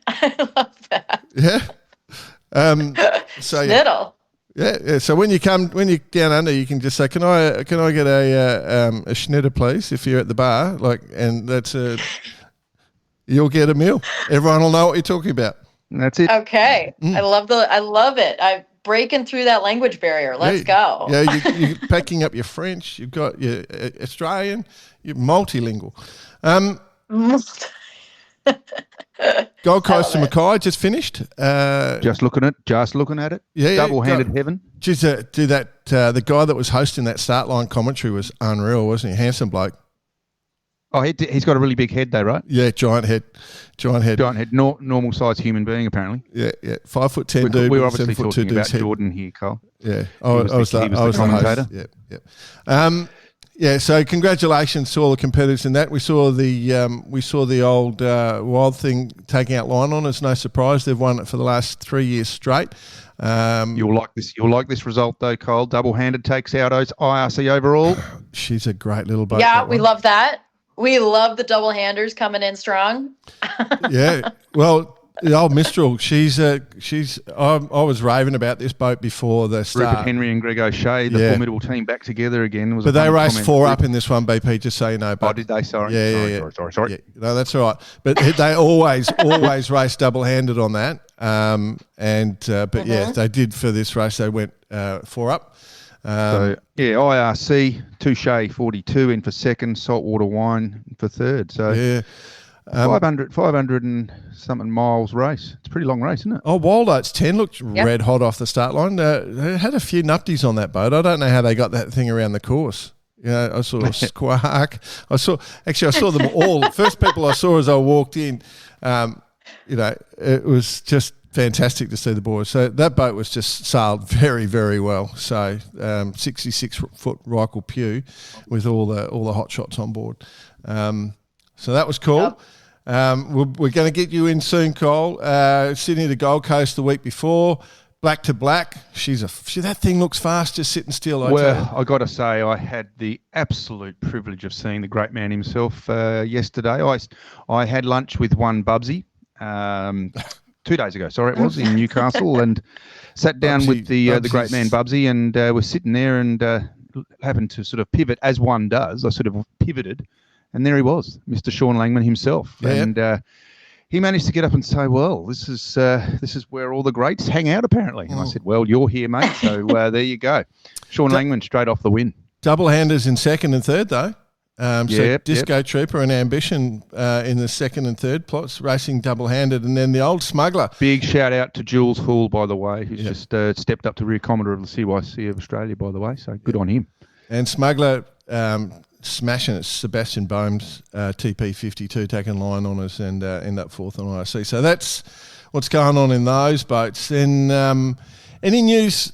I love Yeah. So Snittle. Yeah. So when you're down under, you can just say, "Can I get a schnitter, please?" If you're at the bar, and you'll get a meal. Everyone will know what you're talking about. And that's it. Okay. I love it. I'm breaking through that language barrier. Let's go. Yeah, you're packing up your French. You've got your Australian. You're multilingual. Gold Coast to Mackay just finished. Just looking at it. Yeah, double-handed heaven. Geez, the guy that was hosting that start line commentary was unreal, wasn't he? Handsome bloke. Oh, he's got a really big head though, right? Yeah, giant head. Normal size human being apparently. Yeah. 5'10" dude. We were obviously 7'2" talking about head. Jordan here, Cole. Yeah, I was the commentator. Yeah. Yeah, so congratulations to all the competitors in that. We saw the old Wild Thing taking out line on. It's no surprise they've won it for the last 3 years straight. You'll like this result though, Cole. Double-handed takes out IRC overall. She's a great little boat. Yeah, we love that. We love the double-handers coming in strong. Yeah, well, the old Mistral. I was raving about this boat before the start. Rupert Henry and Greg O'Shea, the formidable team, back together again. But they raced 4 up in this one, BP. Just so you know. Oh, did they? Sorry. Yeah. Sorry. Yeah. No, that's all right. But they always race double-handed on that. But yeah, they did for this race. They went 4 up. IRC, Touche 42 in for second, Saltwater Wine for third. So yeah. 500 and something miles race. It's a pretty long race, isn't it? Oh, Wild Oats 10 looked red hot off the start line. They had a few nupties on that boat. I don't know how they got that thing around the course. I saw Squark. I saw them all. The first people I saw as I walked in, it was just fantastic to see the boys. So that boat was just sailed very, very well. So 66-foot Reichel Pew with all the hot shots on board. So that was cool. Yep. We're going to get you in soon, Cole. Sydney to Gold Coast the week before. Black to black. That thing looks fast, just sitting still. I got to say, I had the absolute privilege of seeing the great man himself yesterday. I had lunch with one Bubsy 2 days ago. Sorry, it was in Newcastle, and sat down with the great man Bubsy, and we're sitting there and happened to sort of pivot as one does. I sort of pivoted. And there he was, Mr. Sean Langman himself, and he managed to get up and say, "Well, this is where all the greats hang out, apparently." And I said, "Well, you're here, mate. So there you go." Sean Langman straight off the win. Double-handers in second and third, though. Disco Trooper and Ambition in the second and third plots, racing double-handed, and then the old Smuggler. Big shout out to Jules Hull, by the way, who's just stepped up to Rear Commodore of the CYC of Australia, by the way. So good on him. And Smuggler. Smashing it, Sebastian Bohm's TP52 taking line on us and end up fourth on IRC. So that's what's going on in those boats. And any news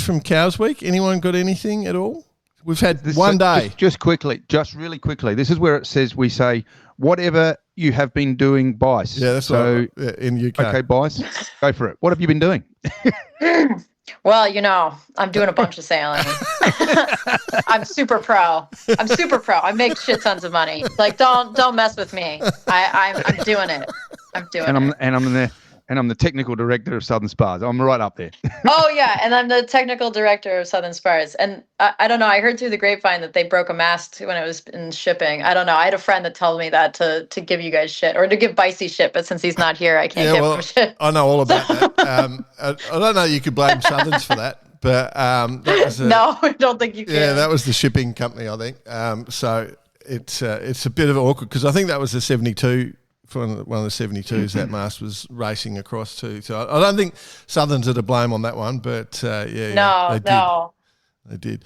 from Cows Week? Anyone got anything at all? We've had one day. Just really quickly. This is where it says we say whatever you have been doing, Bice. Yeah, that's so in UK. Okay, Bice, go for it. What have you been doing? Well, I'm doing a bunch of sailing. I'm super pro. I make shit tons of money. Like, don't mess with me. I'm doing it. And I'm the technical director of Southern Spars. I'm right up there. Oh yeah, and I'm the technical director of Southern Spars. And I don't know. I heard through the grapevine that they broke a mast when it was in shipping. I don't know. I had a friend that told me that to give you guys shit or to give Bicey shit, but since he's not here, I can't give him shit. I know all about that. I don't know. You could blame Southerns for that, but that was no, I don't think you can. Yeah, that was the shipping company, I think. So it's a bit of awkward because I think that was the 72. One of the 72s that mast was racing across to. So I don't think Southerns are to blame on that one, but they did.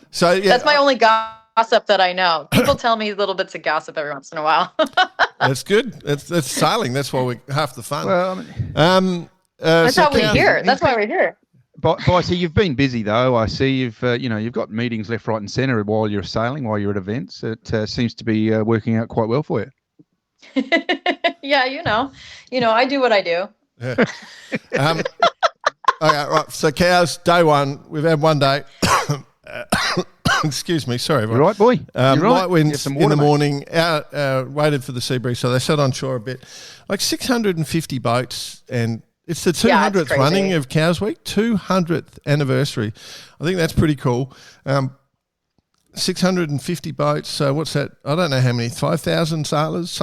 So yeah, that's my only gossip that I know. People tell me little bits of gossip every once in a while. That's good. That's sailing. That's why half the fun. Well, that's how we're here. That's why we're here. Bicey, you've been busy though. I see you've got meetings left, right, and centre while you're sailing, while you're at events. It seems to be working out quite well for you. Yeah, I do what I do. Yeah. Okay, right. So cows, day one. We've had one day. Excuse me, sorry. You're right, boy. You're right. Light winds water, in the mate. morning, waited for the sea breeze, so they sat on shore a bit. Like 650 boats, and it's the 200th running of Cows Week, 200th anniversary. I think that's pretty cool. 650 boats, so what's that? I don't know how many, 5,000 sailors,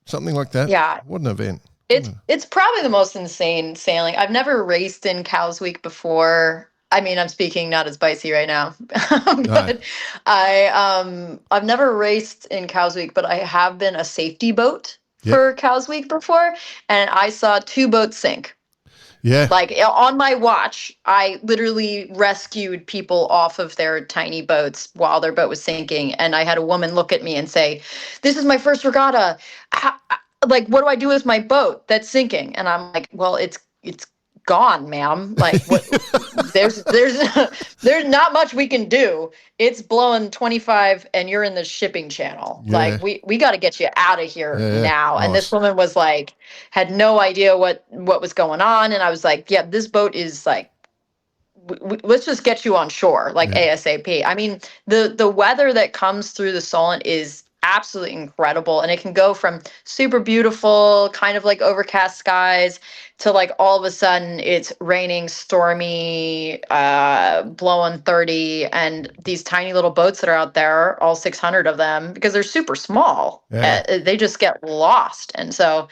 something like that. Yeah. What an event. It's probably the most insane sailing. I've never raced in Cows Week before. I mean, I'm speaking not as spicy right now, but I've never raced in Cows Week, but I have been a safety boat for Cows Week before, and I saw 2 boats sink. Yeah. Like on my watch, I literally rescued people off of their tiny boats while their boat was sinking. And I had a woman look at me and say, "This is my first regatta. Like, what do I do with my boat that's sinking?" And I'm like, "Well, it's gone, ma'am. Like, what, there's not much we can do. It's blowing 25 and you're in the shipping channel. Yeah. Like, we got to get you out of here now." Nice. And this woman was like, had no idea what was going on. And I was like, yeah, this boat is like, let's just get you on shore, like ASAP. I mean, the weather that comes through the Solent is absolutely incredible, and it can go from super beautiful, kind of like overcast skies, to like all of a sudden it's raining, stormy, blowing 30, and these tiny little boats that are out there, all 600 of them, because they're super small, they just get lost. And so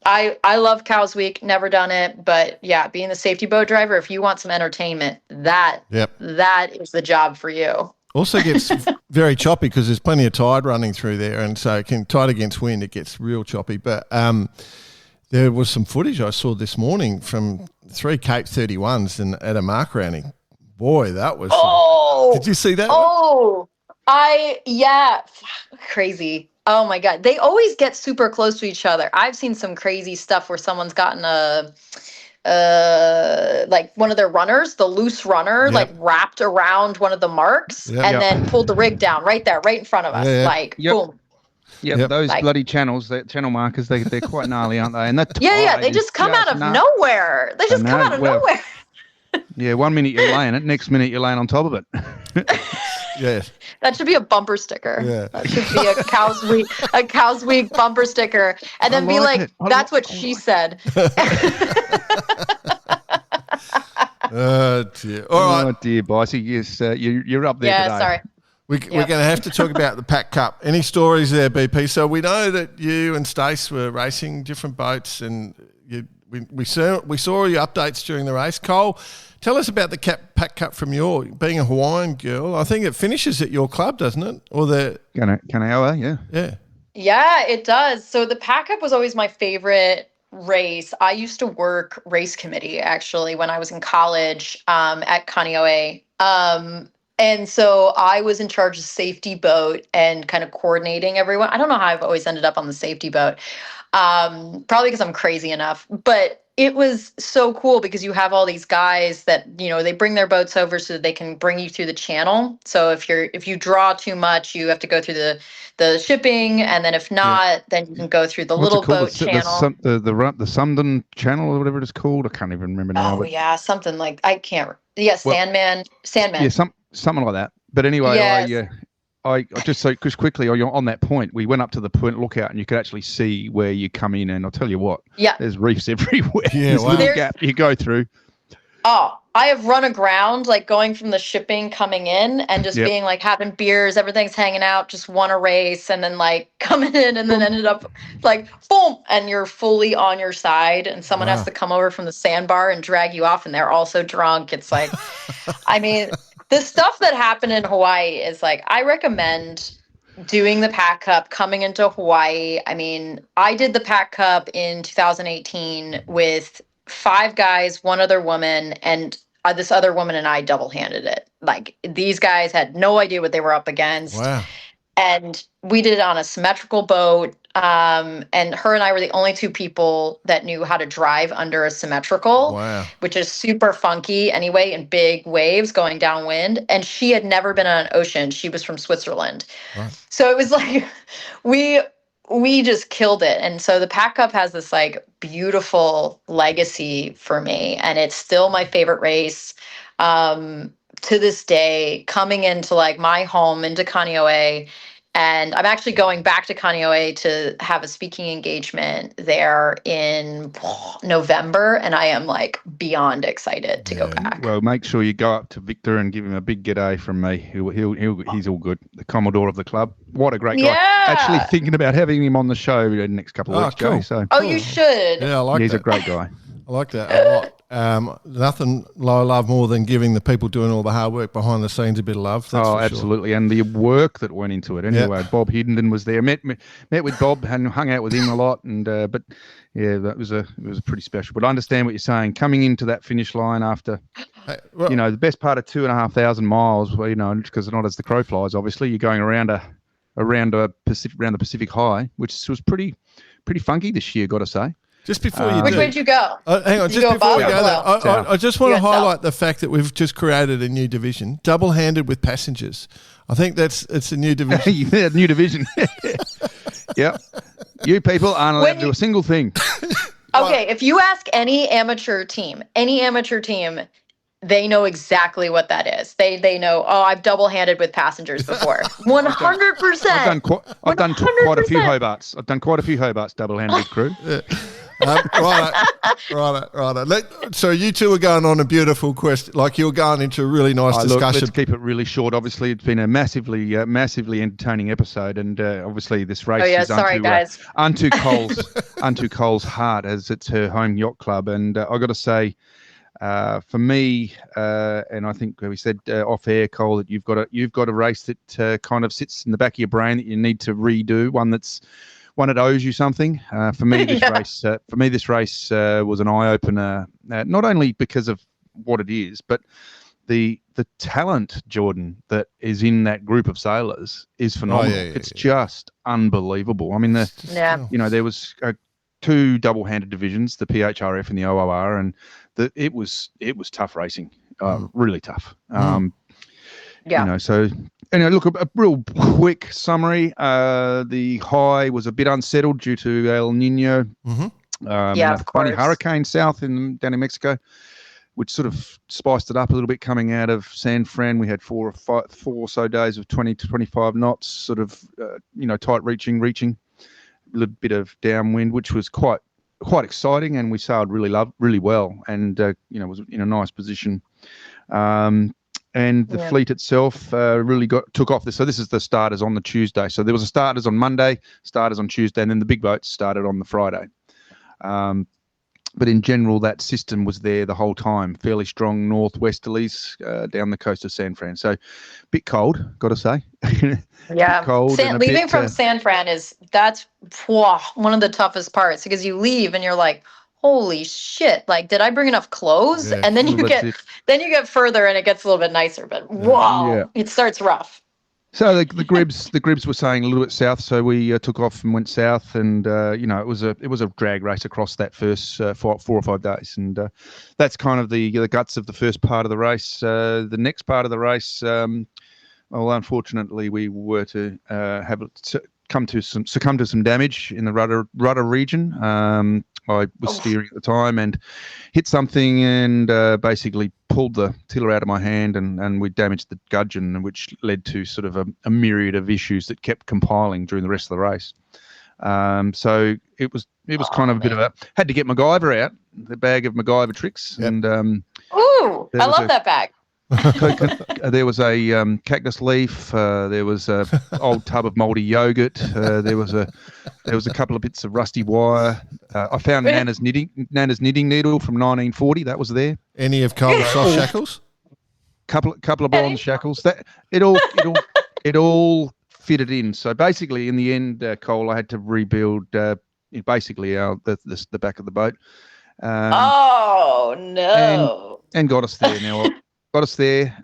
I love Cows Week, never done it, but yeah, being the safety boat driver, if you want some entertainment, that is the job for you. Also gets very choppy because there's plenty of tide running through there, and so it can tide against wind, it gets real choppy. But there was some footage I saw this morning from 3 Cape 31s and at a mark rounding. Boy, that was... did you see that one? Crazy. Oh my God. They always get super close to each other. I've seen some crazy stuff where someone's gotten like one of their runners, the loose runner, like wrapped around one of the marks and then pulled the rig down right there, right in front of us. Like, boom. Yeah, those bloody channels, the channel markers, they're quite gnarly, aren't they? And that they just come out of nowhere. They just come out of nowhere. Yeah, 1 minute you're laying it, next minute you're laying on top of it. Yes. That should be a bumper sticker. Yeah. That should be a Cows Week bumper sticker. And then be like, that's what she said. Oh, dear. All right. Oh, dear, Bossy. Yes, you're up there today. Sorry. We're going to have to talk about the Pack Cup. Any stories there, BP? So we know that you and Stace were racing different boats, and we saw your updates during the race. Cole, tell us about the Pack Cup from being a Hawaiian girl. I think it finishes at your club, doesn't it? Or the Kanawa, yeah. Yeah, it does. So the Pack Cup was always my favorite race. I used to work race committee actually when I was in college at Kaneohe. And so I was in charge of safety boat and kind of coordinating everyone. I don't know how I've always ended up on the safety boat. Probably because I'm crazy enough, but it was so cool because you have all these guys that, they bring their boats over so that they can bring you through the channel. So if you draw too much, you have to go through the shipping, and then if not, then you can go through the little boat channel. The Sundon channel or whatever it's called. I can't even remember now. Oh yeah, something like I can't. Yeah, Sandman. Yeah, something like that. But anyway, yes. I just so because quickly on that point, we went up to the point lookout and you could actually see where you come in, and I'll tell you what, there's reefs everywhere. Yeah, there's a little gap you go through. Oh, I have run aground, like going from the shipping coming in and just being like having beers, everything's hanging out, just won a race, and then like coming in and then ended up like boom, and you're fully on your side, and someone has to come over from the sandbar and drag you off, and they're also drunk. It's like, I mean, the stuff that happened in Hawaii is like, I recommend doing the Pack Cup coming into Hawaii. I mean, I did the Pack Cup in 2018 with 5 guys, 1 other woman, and this other woman and I double-handed it. Like, these guys had no idea what they were up against. Wow. And we did it on a symmetrical boat. And her and I were the only 2 people that knew how to drive under a symmetrical, which is super funky anyway, in big waves going downwind. And she had never been on an ocean. She was from Switzerland. Wow. So it was like, we just killed it. And so the Pack Cup has this like beautiful legacy for me, and it's still my favorite race. to this day, coming into like my home into Kaneohe, and I'm actually going back to Kaneohe to have a speaking engagement there in November, and I am like beyond excited to go back. Well, make sure you go up to Victor and give him a big g'day from me. He's all good. The Commodore of the club. What a great guy. Actually thinking about having him on the show the next couple of weeks, cool. Jay. So. You should. Yeah, I like He's that. a great guy. I like that a lot. Nothing I love more than giving the people doing all the hard work behind the scenes a bit of love. That's for absolutely. Sure. And the work that went into it. Anyway, Bob Hiddenden was there. Met with Bob and hung out with him a lot. And but yeah, it was pretty special. But I understand what you're saying. Coming into that finish line after, the best part of 2,500 miles. Well, because not as the crow flies. Obviously, you're going around the Pacific High, which was pretty funky this year. Got to say. Just before you which way did you go? Hang on, did just before we go there, I just want to highlight the fact that we've just created a new division, double-handed with passengers. I think it's a new division. Yeah, new division. Yeah. You people aren't allowed to do a single thing. Okay, if you ask any amateur team, they know exactly what that is. They know, I've double-handed with passengers before. 100%. I've done quite a few Hobarts. I've done quite a few Hobarts double-handed with crew. Right. So you two are going on a beautiful quest. Like you're going into a really nice discussion. Let's keep it really short. Obviously, it's been a massively entertaining episode, and obviously this race is unto Cole's heart, as it's her home yacht club. And I got to say, for me, and I think we said off air, Cole, that you've got a race that kind of sits in the back of your brain that you need to redo. One that owes you something. For me, this race was an eye opener. Not only because of what it is, but the talent, Jordan, that is in that group of sailors is phenomenal. It's just unbelievable. I mean, there was 2 double-handed divisions, the PHRF and the OOR, and it was tough racing, really tough. So anyway, look, a real quick summary. The high was a bit unsettled due to El Nino. Mm-hmm. Of course. Funny hurricane down in Mexico, which sort of spiced it up a little bit coming out of San Fran. We had 4 or so days of 20 to 25 knots, sort of, tight reaching, a little bit of downwind, which was quite exciting, and we sailed really well, and was in a nice position. And the fleet itself really took off. So this is the starters on the Tuesday. So there was a starters on Monday, starters on Tuesday, and then the big boats started on the Friday. But in general, that system was there the whole time. Fairly strong northwesterlies down the coast of San Fran. So a bit cold, got to say. Yeah, cold. Leaving from San Fran that's one of the toughest parts, because you leave and you're like, holy shit, like, did I bring enough clothes? Yeah, and then you get further and it gets a little bit nicer, but it starts rough. So the Gribs were saying a little bit south, so we took off and went south, and it was a drag race across that first 4 or 5 days, and that's kind of the guts of the first part of the race. The next part of the race, unfortunately, we were to succumb to some damage in the rudder region. I was steering at the time and hit something, and basically pulled the tiller out of my hand, and we damaged the gudgeon, which led to sort of a myriad of issues that kept compiling during the rest of the race. So it was kind of a bit of had to get MacGyver out, the bag of MacGyver tricks. Yep. And I love that bag. There was a cactus leaf. There was a old tub of mouldy yogurt. There was a couple of bits of rusty wire. I found Nana's knitting needle from 1940. That was there. Any of Cole's soft shackles? Couple of bronze shackles. That it all fitted in. So basically, in the end, Cole, I had to rebuild basically the back of the boat. Oh no! And got us there now. Got us there,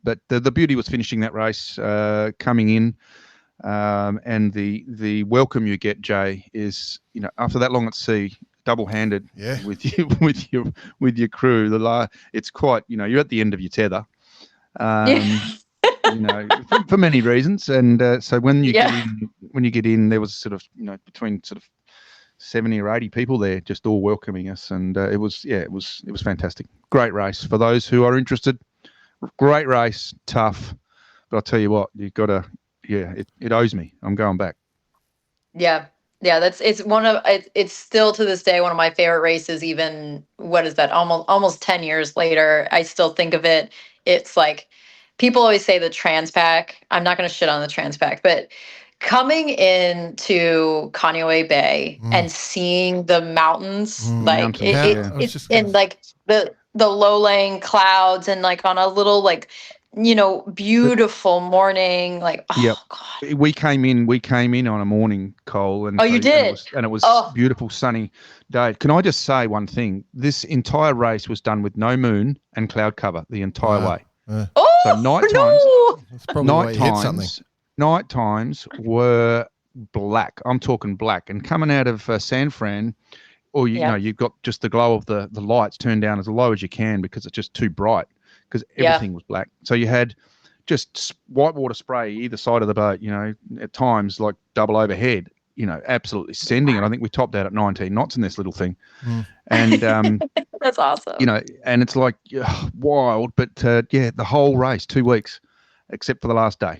but the beauty was finishing that race, coming in, and the welcome you get, Jay, is after that long at sea, double-handed with your crew. It's quite you're at the end of your tether, for many reasons, and so when you get in, there was sort of between sort of 70 or 80 people there, just all welcoming us, and it was fantastic. Great race. For those who are interested, Great race, tough. But I'll tell you what, you've got to, it owes me. I'm going back. Yeah. Yeah, it's still to this day one of my favorite races. Even what is that? Almost 10 years later, I still think of it. It's like people always say the Transpac. I'm not going to shit on the Transpac, but coming into Kaneohe Bay and seeing the mountains, like it's in like the low-lying clouds and like on a little like beautiful morning, like God. We came in on a morning, Cole, and you did, and it was beautiful sunny day. Can I just say one thing? This entire race was done with no moon and cloud cover the entire way. So night times were black. I'm talking black, and coming out of San Fran, or you've got just the glow of the lights turned down as low as you can because it's just too bright. Because everything was black. So you had just whitewater spray either side of the boat, at times like double overhead, absolutely sending it. I think we topped out at 19 knots in this little thing. And that's awesome. And it's like wild, but the whole race, 2 weeks, except for the last day.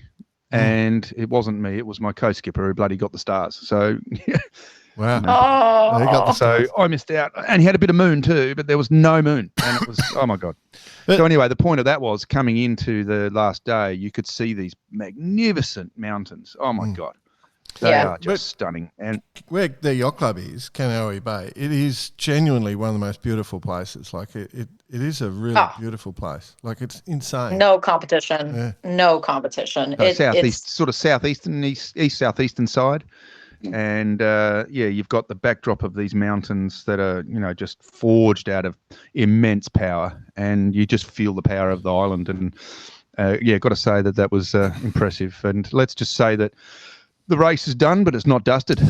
And it wasn't me, it was my co-skipper who bloody got the stars. So wow. So I missed out. And he had a bit of moon too, but there was no moon. And it was, oh my God. So anyway, the point of that was coming into the last day, you could see these magnificent mountains. Oh my God. They are just stunning. And where the yacht club is, Kaneohe Bay, it is genuinely one of the most beautiful places. Like it is a really beautiful place. Like it's insane. No competition. Yeah. No competition. Southeast, sort of southeastern, east southeastern side. And you've got the backdrop of these mountains that are, just forged out of immense power, and you just feel the power of the island. And got to say that was impressive. And let's just say that the race is done, but it's not dusted.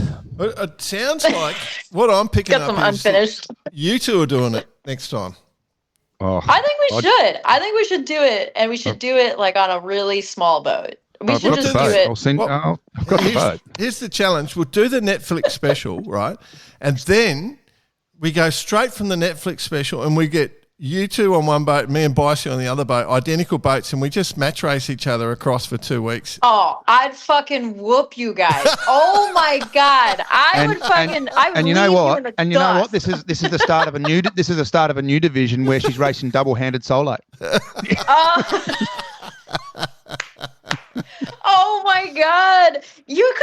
It sounds like what I'm picking up is unfinished. You two are doing it next time. Oh, I think we should. I think we should do it, and we should do it like on a really small boat. We should just do it. I've got the boat. Here's the challenge. We'll do the Netflix special, right? And then we go straight from the Netflix special and we get you two on one boat, me and Bicey on the other boat, identical boats, and we just match race each other across for 2 weeks. Oh, I'd fucking whoop you guys. Oh my God. And you know what? And you know what? This is the start of a new division where she's racing double-handed solo. Oh my God! You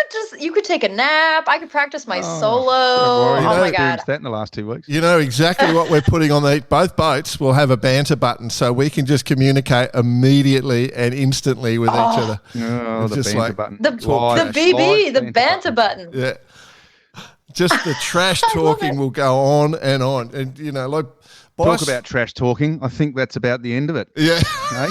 could take a nap. I could practice my solo. Oh my God! That in the last 2 weeks. You know exactly what we're putting on both boats. Will have a banter button, so we can just communicate immediately and instantly with each other. Oh, the just banter button. The BB, the banter button. Yeah. Just the trash talking will go on, and like talk about trash talking. I think that's about the end of it. Yeah. Hey?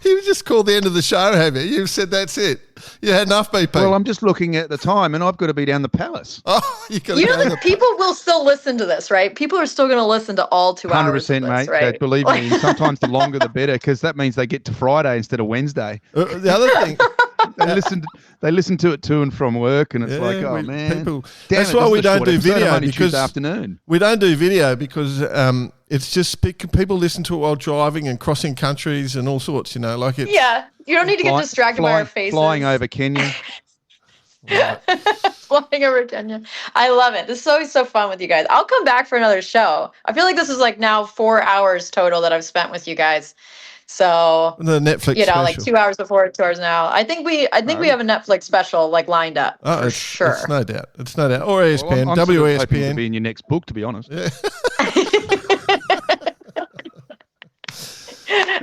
You just called the end of the show, have you? You've said that's it. You had enough BP. Well, I'm just looking at the time, and I've got to be down the palace. Oh, people will still listen to this, right? People are still going to listen to all 2 hours. 100%, mate. Right? Believe me, sometimes the longer the better, because that means they get to Friday instead of Wednesday. The other thing, they listen to it to and from work, and it's man. That's why we don't do video because afternoon. We don't do video because it's just people listen to it while driving and crossing countries and all sorts. Like it. Yeah, you don't need to get distracted by our faces. Flying over Kenya. Flying over Kenya. I love it. This is always so fun with you guys. I'll come back for another show. I feel like this is like now 4 hours total that I've spent with you guys. So the Netflix special. Like 2 hours before, 2 hours now. I think we have a Netflix special like lined up. Oh, for sure. It's no doubt. Or ESPN, I'm WESPN. Hoping to be in your next book, to be honest. Yeah.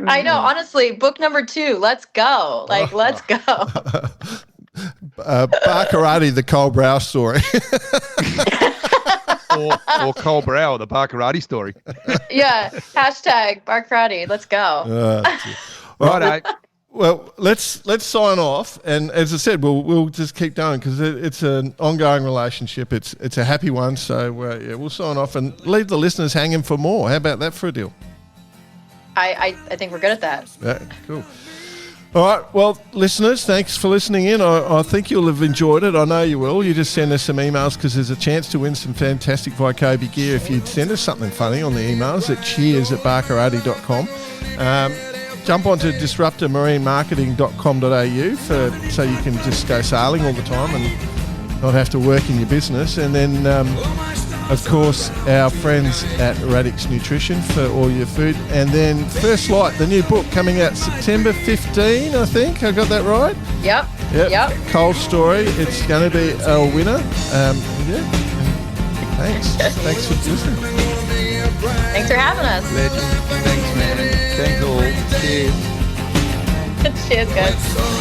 I know. Honestly, book number 2. Let's go. Let's go. Bar Karate, the Cole Brauer story. or Cole Brauer, the Bar Karate story. Yeah. # Bar Karate. Let's go. Right. Well, let's sign off, and as I said, we'll just keep going because it's an ongoing relationship. It's a happy one, so we'll sign off and leave the listeners hanging for more. How about that for a deal? I think we're good at that. Yeah, cool. All right, well, listeners, thanks for listening in. I think you'll have enjoyed it. I know you will. You just send us some emails because there's a chance to win some fantastic Vycobi gear if you'd send us something funny on the emails at cheers@barkarate.com. jump onto disruptormarinemarketing.com.au so you can just go sailing all the time and not have to work in your business. And then, of course, our friends at Radix Nutrition for all your food. And then First Light, the new book coming out September 15, I think. I got that right? Yep. Cole's story. It's going to be a winner. Thanks. Thanks for listening. Thanks for having us. Legend. Thanks, man. Thanks all. Cheers. Cheers, guys.